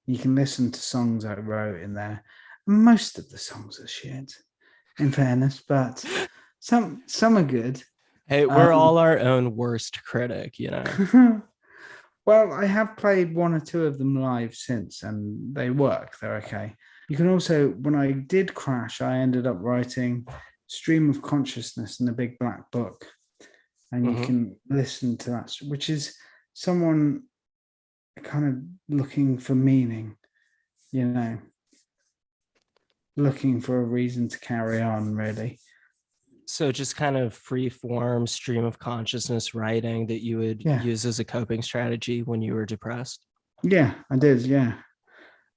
You can listen to songs I wrote in there. Most of the songs are shit, in fairness, but some are good. Hey, we're all our own worst critic, you know. Well, I have played one or two of them live since, and they work. They're okay. You can also, when I did crash, I ended up writing Stream of Consciousness in a big black book, and you can listen to that, which is someone kind of looking for meaning, looking for a reason to carry on, really. So just kind of free form stream of consciousness writing that you would Yeah. use as a coping strategy when you were depressed. Yeah, I did. Yeah.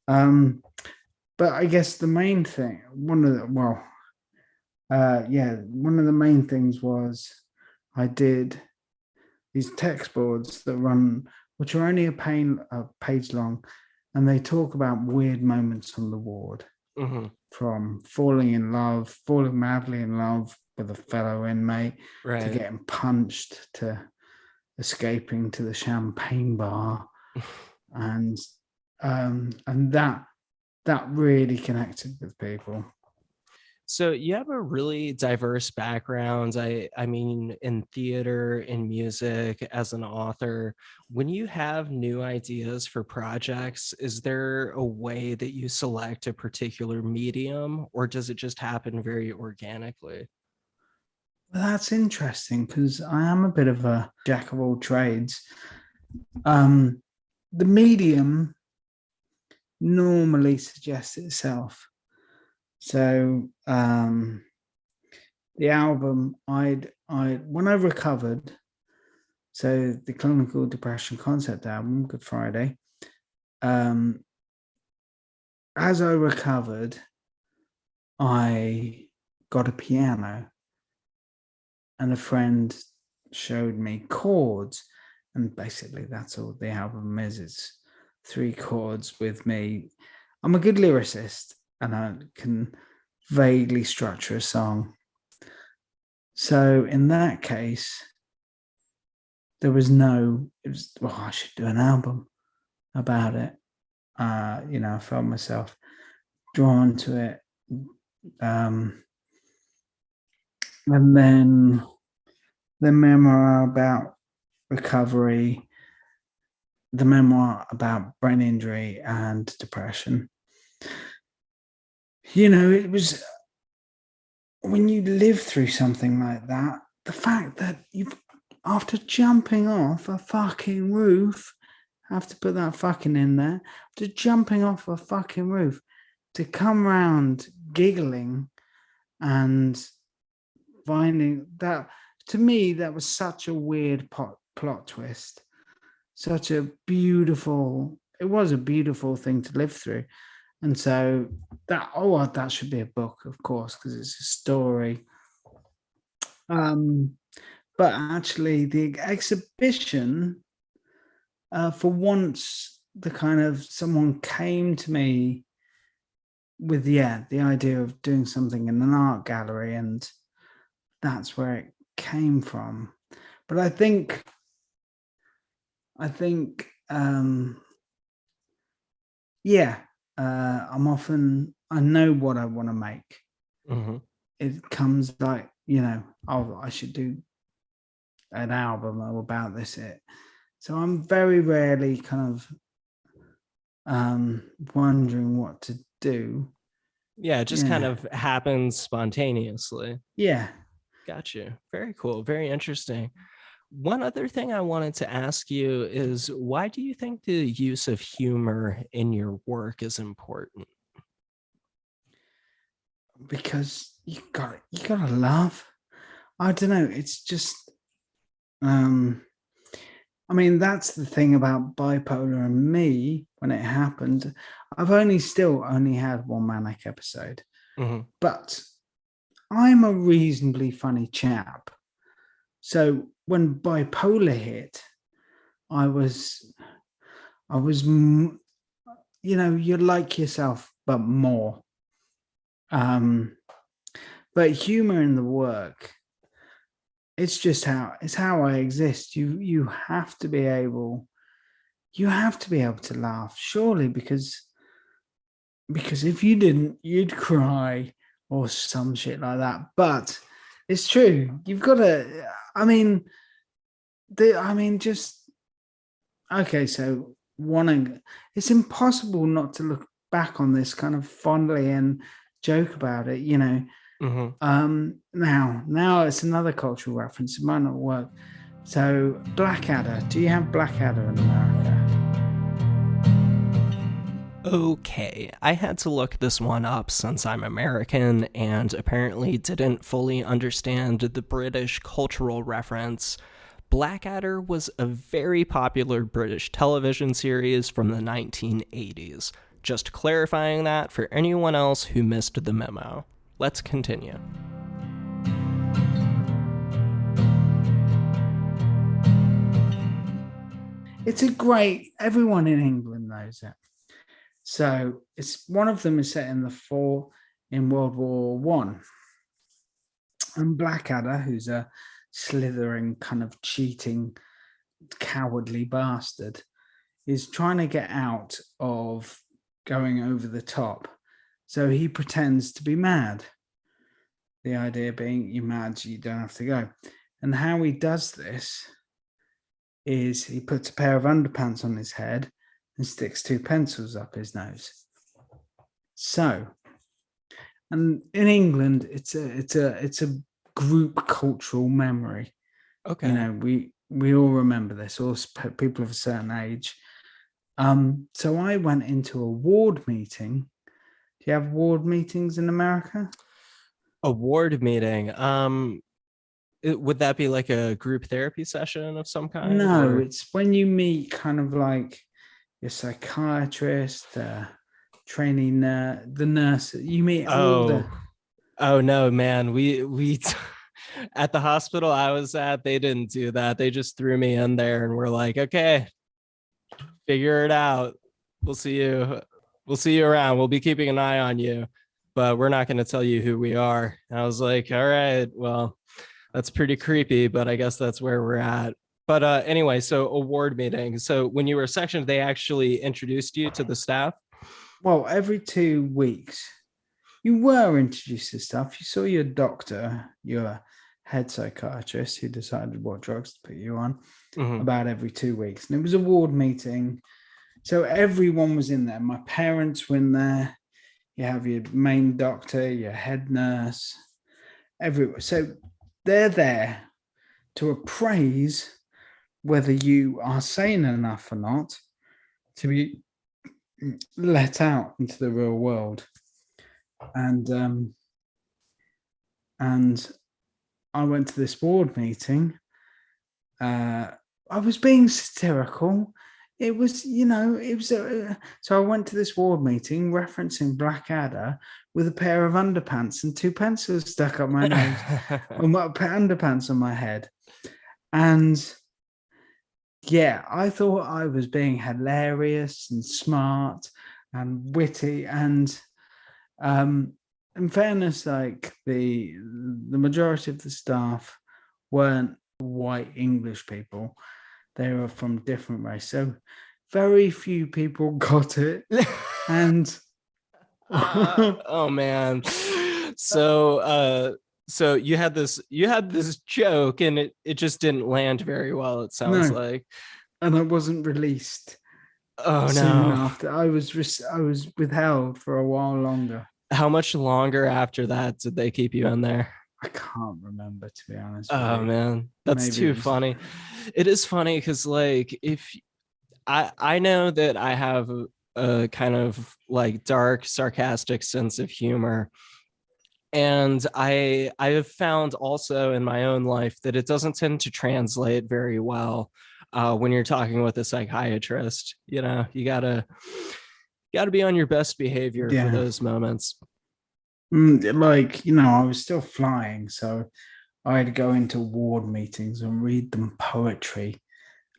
But I guess the main thing, one of the main things was I did these text boards that run, which are only a page long, and they talk about weird moments on the ward, from falling madly in love with a fellow inmate, Right. to getting punched, to escaping to the champagne bar, and that really connected with people. So you have a really diverse background. I mean, in theater, in music, as an author. When you have new ideas for projects, is there a way that you select a particular medium, or does it just happen very organically? Well, that's interesting because I am a bit of a jack of all trades. The medium normally suggests itself. So the album, when I recovered, so the clinical depression concept album, Good Friday, as I recovered, I got a piano, and a friend showed me chords, and basically that's all the album is. It's 3 chords with me. I'm a good lyricist, and I can vaguely structure a song. So in that case, I should do an album about it. I felt myself drawn to it, And then the memoir about recovery, the memoir about brain injury and depression. It was when you live through something like that, the fact that after jumping off a fucking roof, I have to put that fucking in there, after jumping off a fucking roof, to come round giggling and finding that, to me, that was such a weird plot twist. Such a beautiful, it was a beautiful thing to live through. And so that should be a book, of course, because it's a story. But actually the exhibition, for once, the kind of someone came to me with the idea of doing something in an art gallery, and that's where it came from. But I think I know what I want to make. Mm-hmm. It comes like, I should do an album about this. So I'm very rarely kind of wondering what to do. Yeah, it just kind of happens spontaneously. Yeah. Got you. Very cool. Very interesting. One other thing I wanted to ask you is, why do you think the use of humor in your work is important? Because you gotta laugh. I don't know. It's just, that's the thing about bipolar and me. When it happened, I've only had one manic episode, but I'm a reasonably funny chap. So when bipolar hit, I was, you're like yourself, but more. But humor in the work, it's just how I exist. You have to be able to laugh, surely, because if you didn't, you'd cry or some shit like that. But it's true. You've got to. So it's impossible not to look back on this kind of fondly and joke about it, Now it's another cultural reference. It might not work. So Blackadder, do you have Blackadder in America? Okay, I had to look this one up since I'm American and apparently didn't fully understand the British cultural reference. Blackadder was a very popular British television series from the 1980s. Just clarifying that for anyone else who missed the memo. Let's continue. Everyone in England knows it. So one of them is set in World War One. And Blackadder, who's a slithering, kind of cheating, cowardly bastard, is trying to get out of going over the top. So he pretends to be mad. The idea being, you're mad, you don't have to go. And how he does this is he puts a pair of underpants on his head and sticks 2 pencils up his nose. So, and in England, it's a group cultural memory. Okay. We all remember this, or people of a certain age. So I went into a ward meeting. Do you have ward meetings in America? A ward meeting. Would that be like a group therapy session of some kind? No, it's when you meet kind of like your psychiatrist, training the nurse. You meet all the. Oh no, man. We at the hospital I was at, they didn't do that. They just threw me in there and were like, okay, figure it out. We'll see you around. We'll be keeping an eye on you, but we're not going to tell you who we are. And I was like, all right, well, that's pretty creepy, but I guess that's where we're at. But anyway, so award meeting. So when you were sectioned, they actually introduced you to the staff? Well, every 2 weeks, you were introduced to stuff. You saw your doctor, your head psychiatrist, who decided what drugs to put you on about every 2 weeks. And it was a ward meeting. So everyone was in there. My parents were in there. You have your main doctor, your head nurse, everyone. So they're there to appraise whether you are sane enough or not to be let out into the real world. And I went to this board meeting. I was being satirical. It was, so I went to this ward meeting referencing Blackadder with a pair of underpants and 2 pencils stuck up my nose, or my underpants on my head. And yeah, I thought I was being hilarious and smart and witty. And in fairness, like the majority of the staff weren't white English people. They were from different race. So very few people got it. And oh man. So you had this joke and it just didn't land very well, it sounds like. And I wasn't released. Oh soon no. After I was withheld for a while longer. How much longer after that did they keep you in there? I can't remember, to be honest. Oh man, that's too funny. It is funny because like if I know that I have a kind of like dark, sarcastic sense of humor. And I have found also in my own life that it doesn't tend to translate very well when you're talking with a psychiatrist. You know, you gotta be on your best behavior for those moments. Like, I was still flying, so I had to go into ward meetings and read them poetry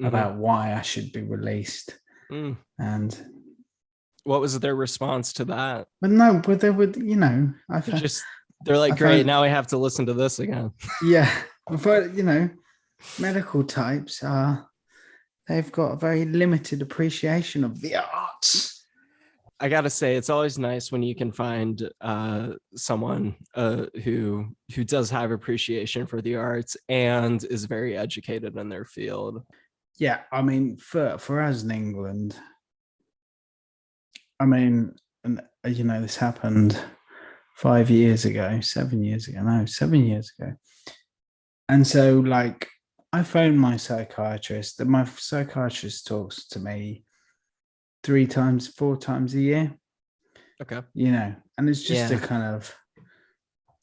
about why I should be released. And what was their response to that? But they would, they're like, great, now I have to listen to this again. Yeah. But, medical types they've got a very limited appreciation of the arts. I gotta say, it's always nice when you can find someone who does have appreciation for the arts and is very educated in their field. Yeah, I mean, for us in England, I mean, and this happened 7 years ago. And so, like, I phoned my psychiatrist, and my psychiatrist talks to me 4 times a year. Okay. And it's just a kind of,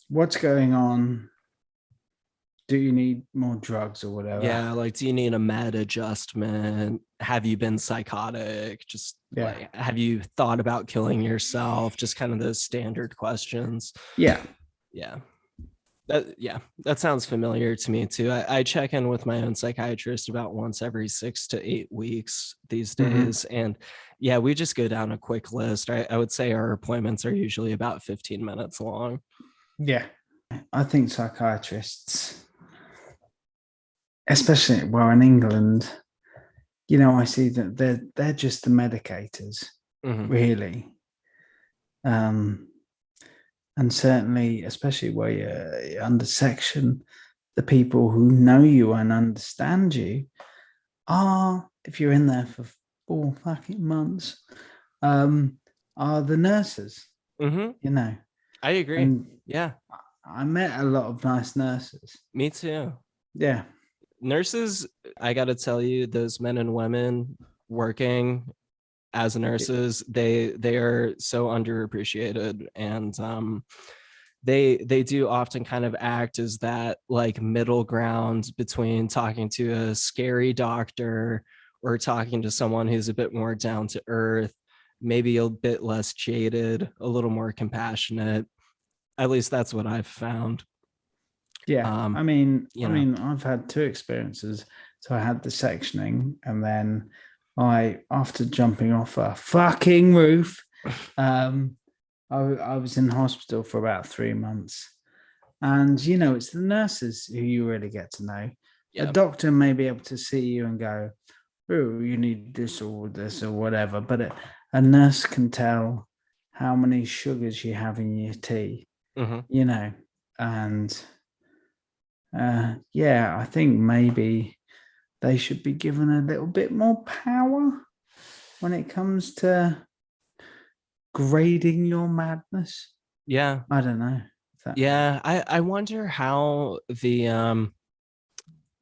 what's going on? Do you need more drugs or whatever? Yeah, like, do you need a med adjustment? Have you been psychotic? Just like, have you thought about killing yourself? Just kind of those standard questions. Yeah. That sounds familiar to me too. I check in with my own psychiatrist about once every 6 to 8 weeks these days. And we just go down a quick list. I would say our appointments are usually about 15 minutes long. Yeah. I think psychiatrists, especially in England, I see that they're just the medicators, really. And certainly, especially where you're under section, the people who know you and understand you are, if you're in there for 4 fucking months, are the nurses. I agree. And I met a lot of nice nurses. Me too. Yeah. Nurses, I got to tell you, those men and women working as nurses, they are so underappreciated, and they do often kind of act as that like middle ground between talking to a scary doctor or talking to someone who's a bit more down to earth, maybe a bit less jaded, a little more compassionate. At least that's what I've found. Yeah. I mean, I've had 2 experiences. So I had the sectioning, and then after jumping off a fucking roof, I was in hospital for about 3 months. And, it's the nurses who you really get to know. A doctor may be able to see you and go, oh, you need this or whatever. But a nurse can tell how many sugars you have in your tea, Mm-hmm. and I think maybe they should be given a little bit more power when it comes to grading your madness. Yeah. I don't know. Yeah. I wonder how the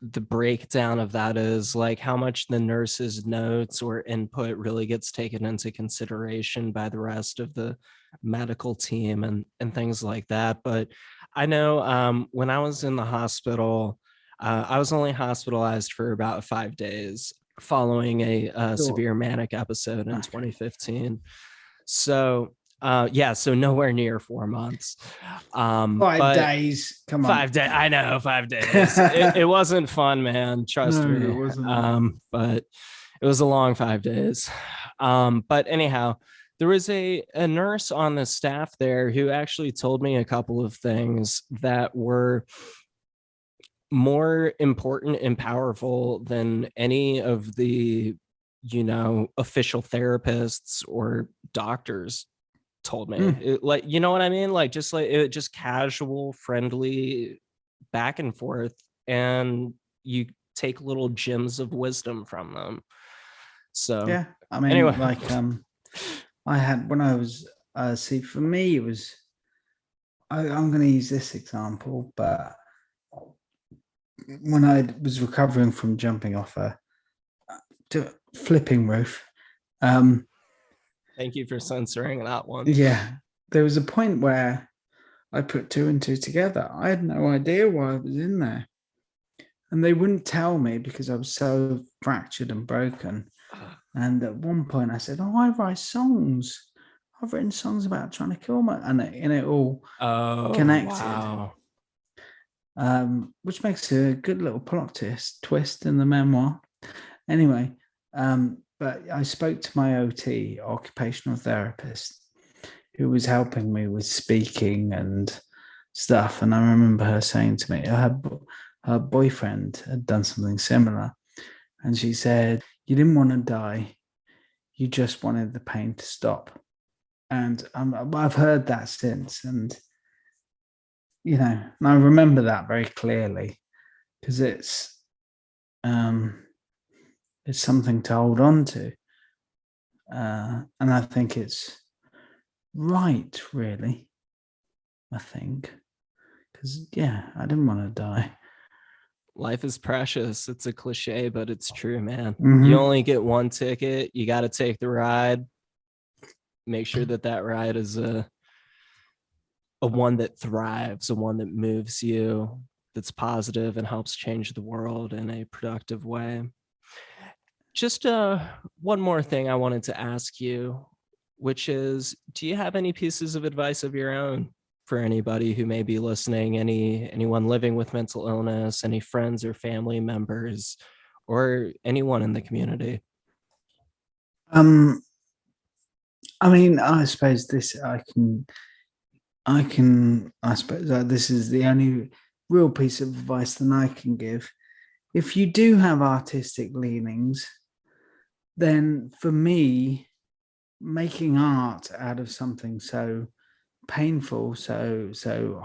breakdown of that is, like how much the nurse's notes or input really gets taken into consideration by the rest of the medical team and things like that. But I know when I was in the hospital, I was only hospitalized for about 5 days following a severe manic episode in 2015. So so nowhere near 4 months. 5 days. Come on. 5 days. I know, 5 days. It wasn't fun, man. Trust No, me. it wasn't. But it was a long 5 days. But anyhow, there was a nurse on the staff there who actually told me a couple of things that were more important and powerful than any of the, official therapists or doctors told me. Like, you know what I mean? Like, just casual, friendly back and forth, and you take little gems of wisdom from them. So yeah, I mean, anyway, like I had when I was see, for me it was I'm going to use this example, but when I was recovering from jumping off a flipping roof, thank you for censoring that one. Yeah, there was a point where I put two and two together. I had no idea why I was in there, and they wouldn't tell me because I was so fractured and broken. And at one point I said, I write songs. I've written songs about trying to kill my, and it all connected. Wow. Which makes a good little plot twist in the memoir. Anyway, but I spoke to my OT, occupational therapist, who was helping me with speaking and stuff. And I remember her saying to me, her boyfriend had done something similar. And she said, you didn't want to die. You just wanted the pain to stop. And I've heard that since. And, and I remember that very clearly because it's something to hold on to. And I think it's right, really. I think. Because, I didn't want to die. Life is precious. It's a cliche, but it's true, man. Mm-hmm. You only get one ticket. You got to take the ride. Make sure that ride is a one that thrives, a one that moves you, that's positive and helps change the world in a productive way. Just one more thing I wanted to ask you, which is, do you have any pieces of advice of your own for anybody who may be listening, anyone living with mental illness, any friends or family members, or anyone in the community? I mean, I suppose this I suppose this is the only real piece of advice that I can give. If you do have artistic leanings, then for me, making art out of something so painful, so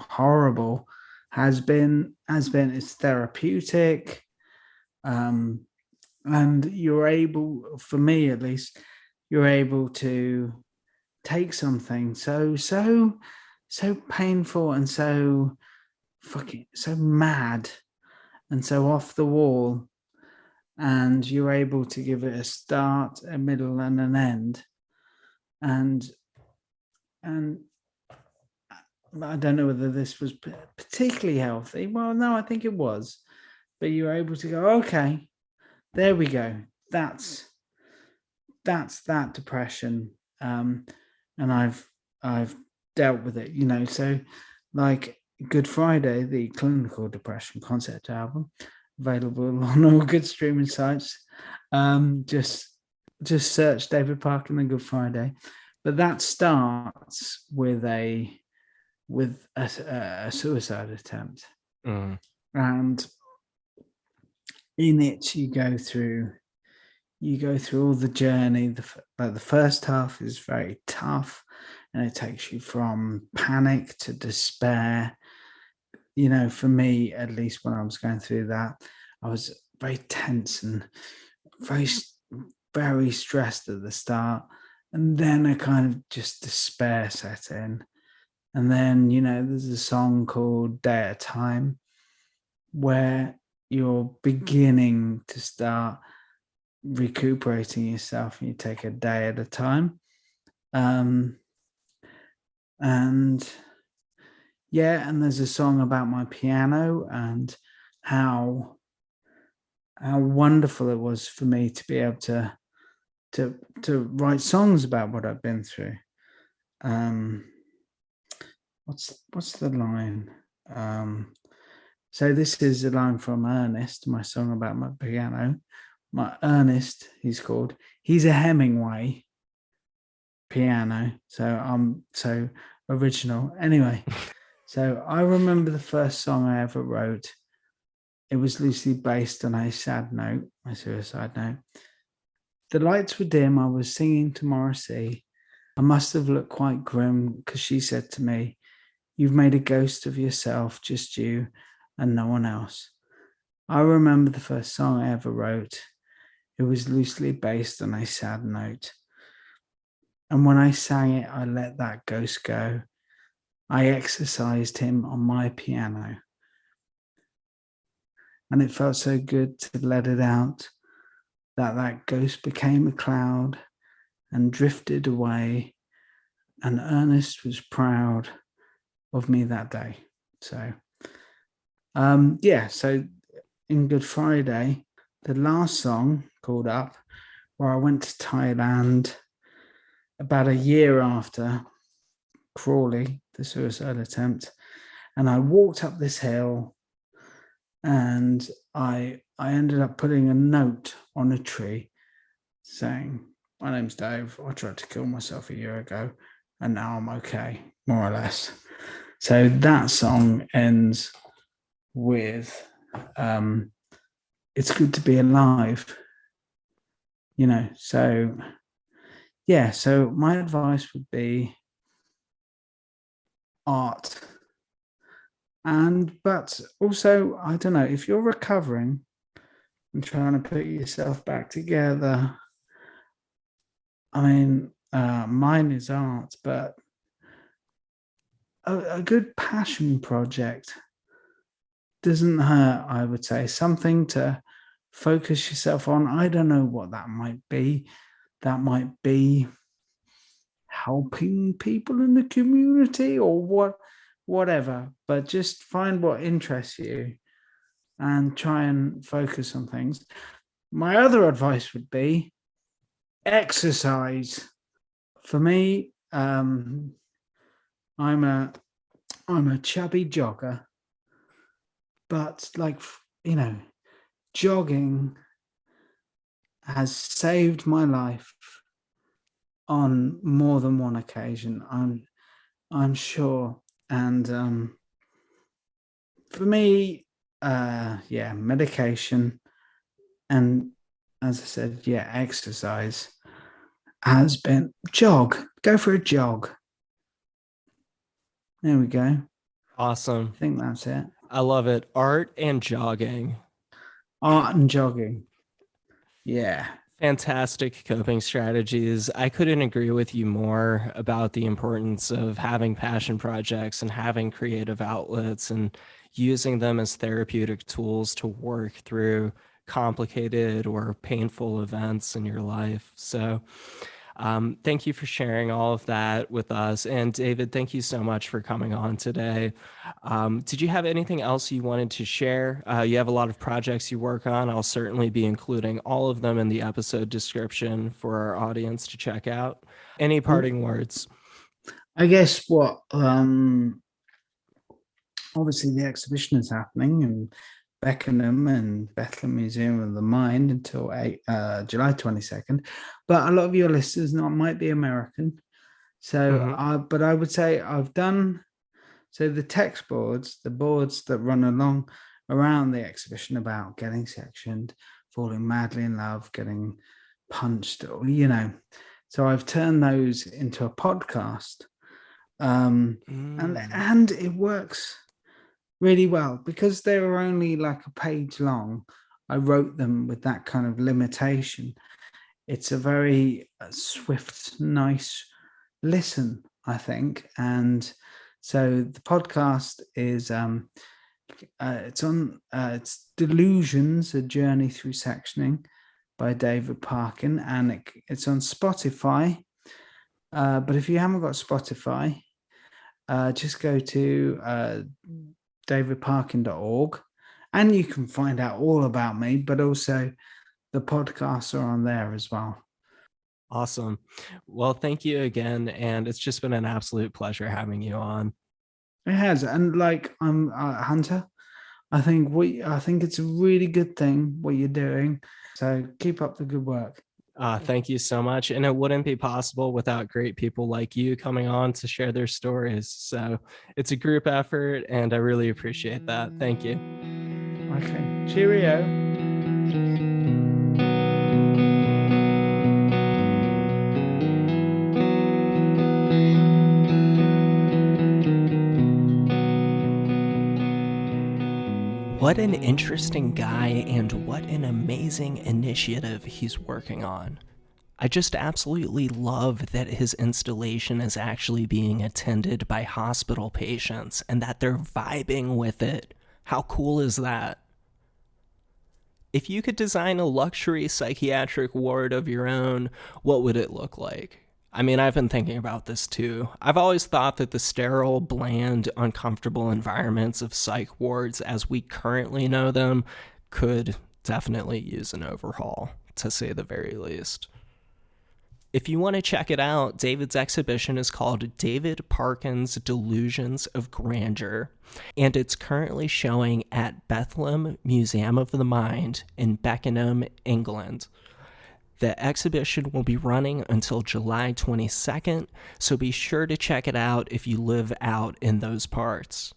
horrible, has been it's therapeutic, and you're able, for me at least, you're able to take something so painful and so mad and so off the wall, and you're able to give it a start, a middle, and an end. And I don't know whether this was particularly healthy. Well, no, I think it was. But you were able to go, okay, there we go. That's that depression. And I've dealt with it, so like Good Friday, the clinical depression concept album, available on all good streaming sites. Just search David Parkin and Good Friday. But that starts with a suicide attempt. And in it you go through all the journey. The first half is very tough, and it takes you from panic to despair. For me, at least when I was going through that, I was very tense and very, very stressed at the start. And then a kind of just despair set in. And then, there's a song called Day at a Time where you're beginning to start recuperating yourself and you take a day at a time. And there's a song about my piano and how wonderful it was for me to be able to write songs about what I've been through. What's the line? So this is a line from Ernest, my song about my piano. My Ernest, he's called. He's a Hemingway piano. So I'm so original. Anyway, so I remember the first song I ever wrote. It was loosely based on a sad note, a suicide note. The lights were dim. I was singing to Morrissey. I must have looked quite grim because she said to me, "You've made a ghost of yourself, just you and no one else." I remember the first song I ever wrote. It was loosely based on a sad note. And when I sang it, I let that ghost go. I exercised him on my piano. And it felt so good to let it out, that ghost became a cloud and drifted away. And Ernest was proud of me that day. So, so in Good Friday, the last song called Up, where I went to Thailand about a year after Crawley, the suicide attempt, and I walked up this hill and I ended up putting a note on a tree saying, "My name's Dave. I tried to kill myself a year ago and now I'm okay," more or less. So that song ends with, "It's good to be alive," so yeah, so my advice would be art. But also, I don't know, if you're recovering and trying to put yourself back together, I mean, mine is art, but a good passion project doesn't hurt, I would say. Something to focus yourself on. I don't know what that might be. That might be helping people in the community or whatever, but just find what interests you and try and focus on things. My other advice would be exercise. For me, I'm a chubby jogger, but jogging has saved my life on more than one occasion, I'm sure. And for me, medication and, as I said, exercise has been go for a jog. There we go. Awesome. I think that's it. I love it. Art and jogging. Art and jogging. Yeah. Fantastic coping strategies. I couldn't agree with you more about the importance of having passion projects and having creative outlets and using them as therapeutic tools to work through complicated or painful events in your life. So thank you for sharing all of that with us. And David, thank you so much for coming on today. Did you have anything else you wanted to share? You have a lot of projects you work on. I'll certainly be including all of them in the episode description for our audience to check out. Any parting words? I guess obviously the exhibition is happening in Beckenham and Bethlem Museum of the Mind until July 22nd. But a lot of your listeners might be American. So, but I would say I've done, so the text boards, the boards that run along around the exhibition about getting sectioned, falling madly in love, getting punched, so I've turned those into a podcast. And it works really well because they were only like a page long. I wrote them with that kind of limitation. It's a very swift, nice listen, I think. And so the podcast is it's Delusions, A Journey Through Sectioning by David Parkin, and it's on Spotify. But if you haven't got Spotify, just go to davidparkin.org and you can find out all about me, but also the podcasts are on there as well. Awesome. Well, thank you again. And it's just been an absolute pleasure having you on. It has. And like, I'm Hunter. I think it's a really good thing what you're doing. So keep up the good work. Thank you so much. And it wouldn't be possible without great people like you coming on to share their stories. So it's a group effort and I really appreciate that. Thank you. Okay. Cheerio. What an interesting guy and what an amazing initiative he's working on. I just absolutely love that his installation is actually being attended by hospital patients and that they're vibing with it. How cool is that? If you could design a luxury psychiatric ward of your own, what would it look like? I mean, I've been thinking about this too. I've always thought that the sterile, bland, uncomfortable environments of psych wards as we currently know them could definitely use an overhaul, to say the very least. If you want to check it out, David's exhibition is called David Parkin's Delusions of Grandeur, and it's currently showing at Bethlem Museum of the Mind in Beckenham, England. The exhibition will be running until July 22nd, so be sure to check it out if you live out in those parts.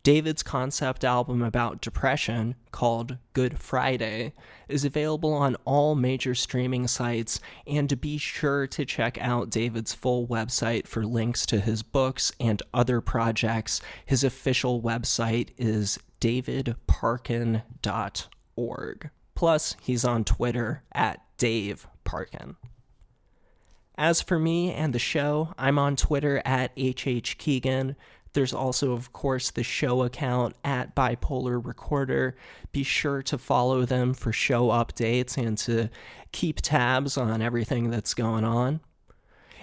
David's concept album about depression, called Good Friday, is available on all major streaming sites, and be sure to check out David's full website for links to his books and other projects. His official website is davidparkin.org. Plus, he's on Twitter at Dave Parkin. As for me and the show, I'm on Twitter at HHKeegan. There's also, of course, the show account at Bipolar Recorder. Be sure to follow them for show updates and to keep tabs on everything that's going on.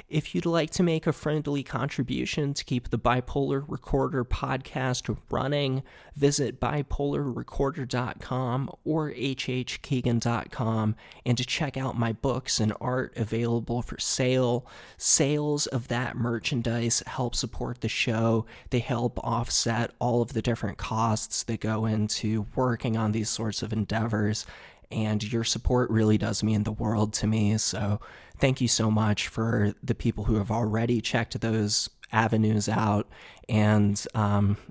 If you'd like to make a friendly contribution to keep the Bipolar Recorder podcast running, visit bipolarrecorder.com or hhkeegan.com and to check out my books and art available for sale. Sales of that merchandise help support the show. They help offset all of the different costs that go into working on these sorts of endeavors. And your support really does mean the world to me. So thank you so much for the people who have already checked those avenues out. And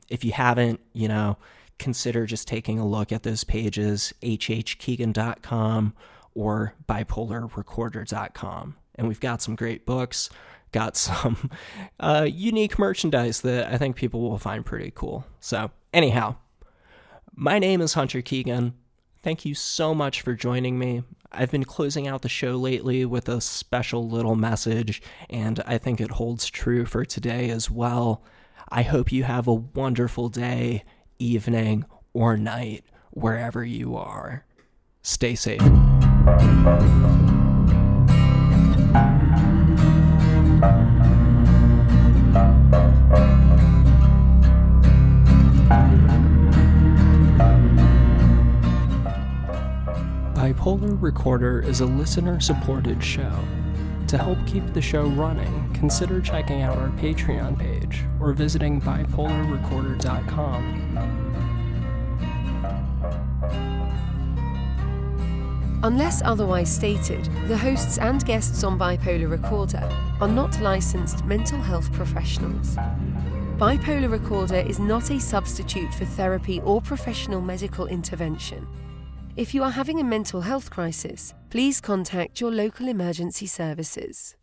if you haven't, consider just taking a look at those pages, hhkeegan.com or bipolarrecorder.com. And we've got some great books, got some unique merchandise that I think people will find pretty cool. So anyhow, my name is Hunter Keegan. Thank you so much for joining me. I've been closing out the show lately with a special little message, and I think it holds true for today as well. I hope you have a wonderful day, evening, or night, wherever you are. Stay safe. Bipolar Recorder is a listener-supported show. To help keep the show running, consider checking out our Patreon page or visiting bipolarrecorder.com. Unless otherwise stated, the hosts and guests on Bipolar Recorder are not licensed mental health professionals. Bipolar Recorder is not a substitute for therapy or professional medical intervention. If you are having a mental health crisis, please contact your local emergency services.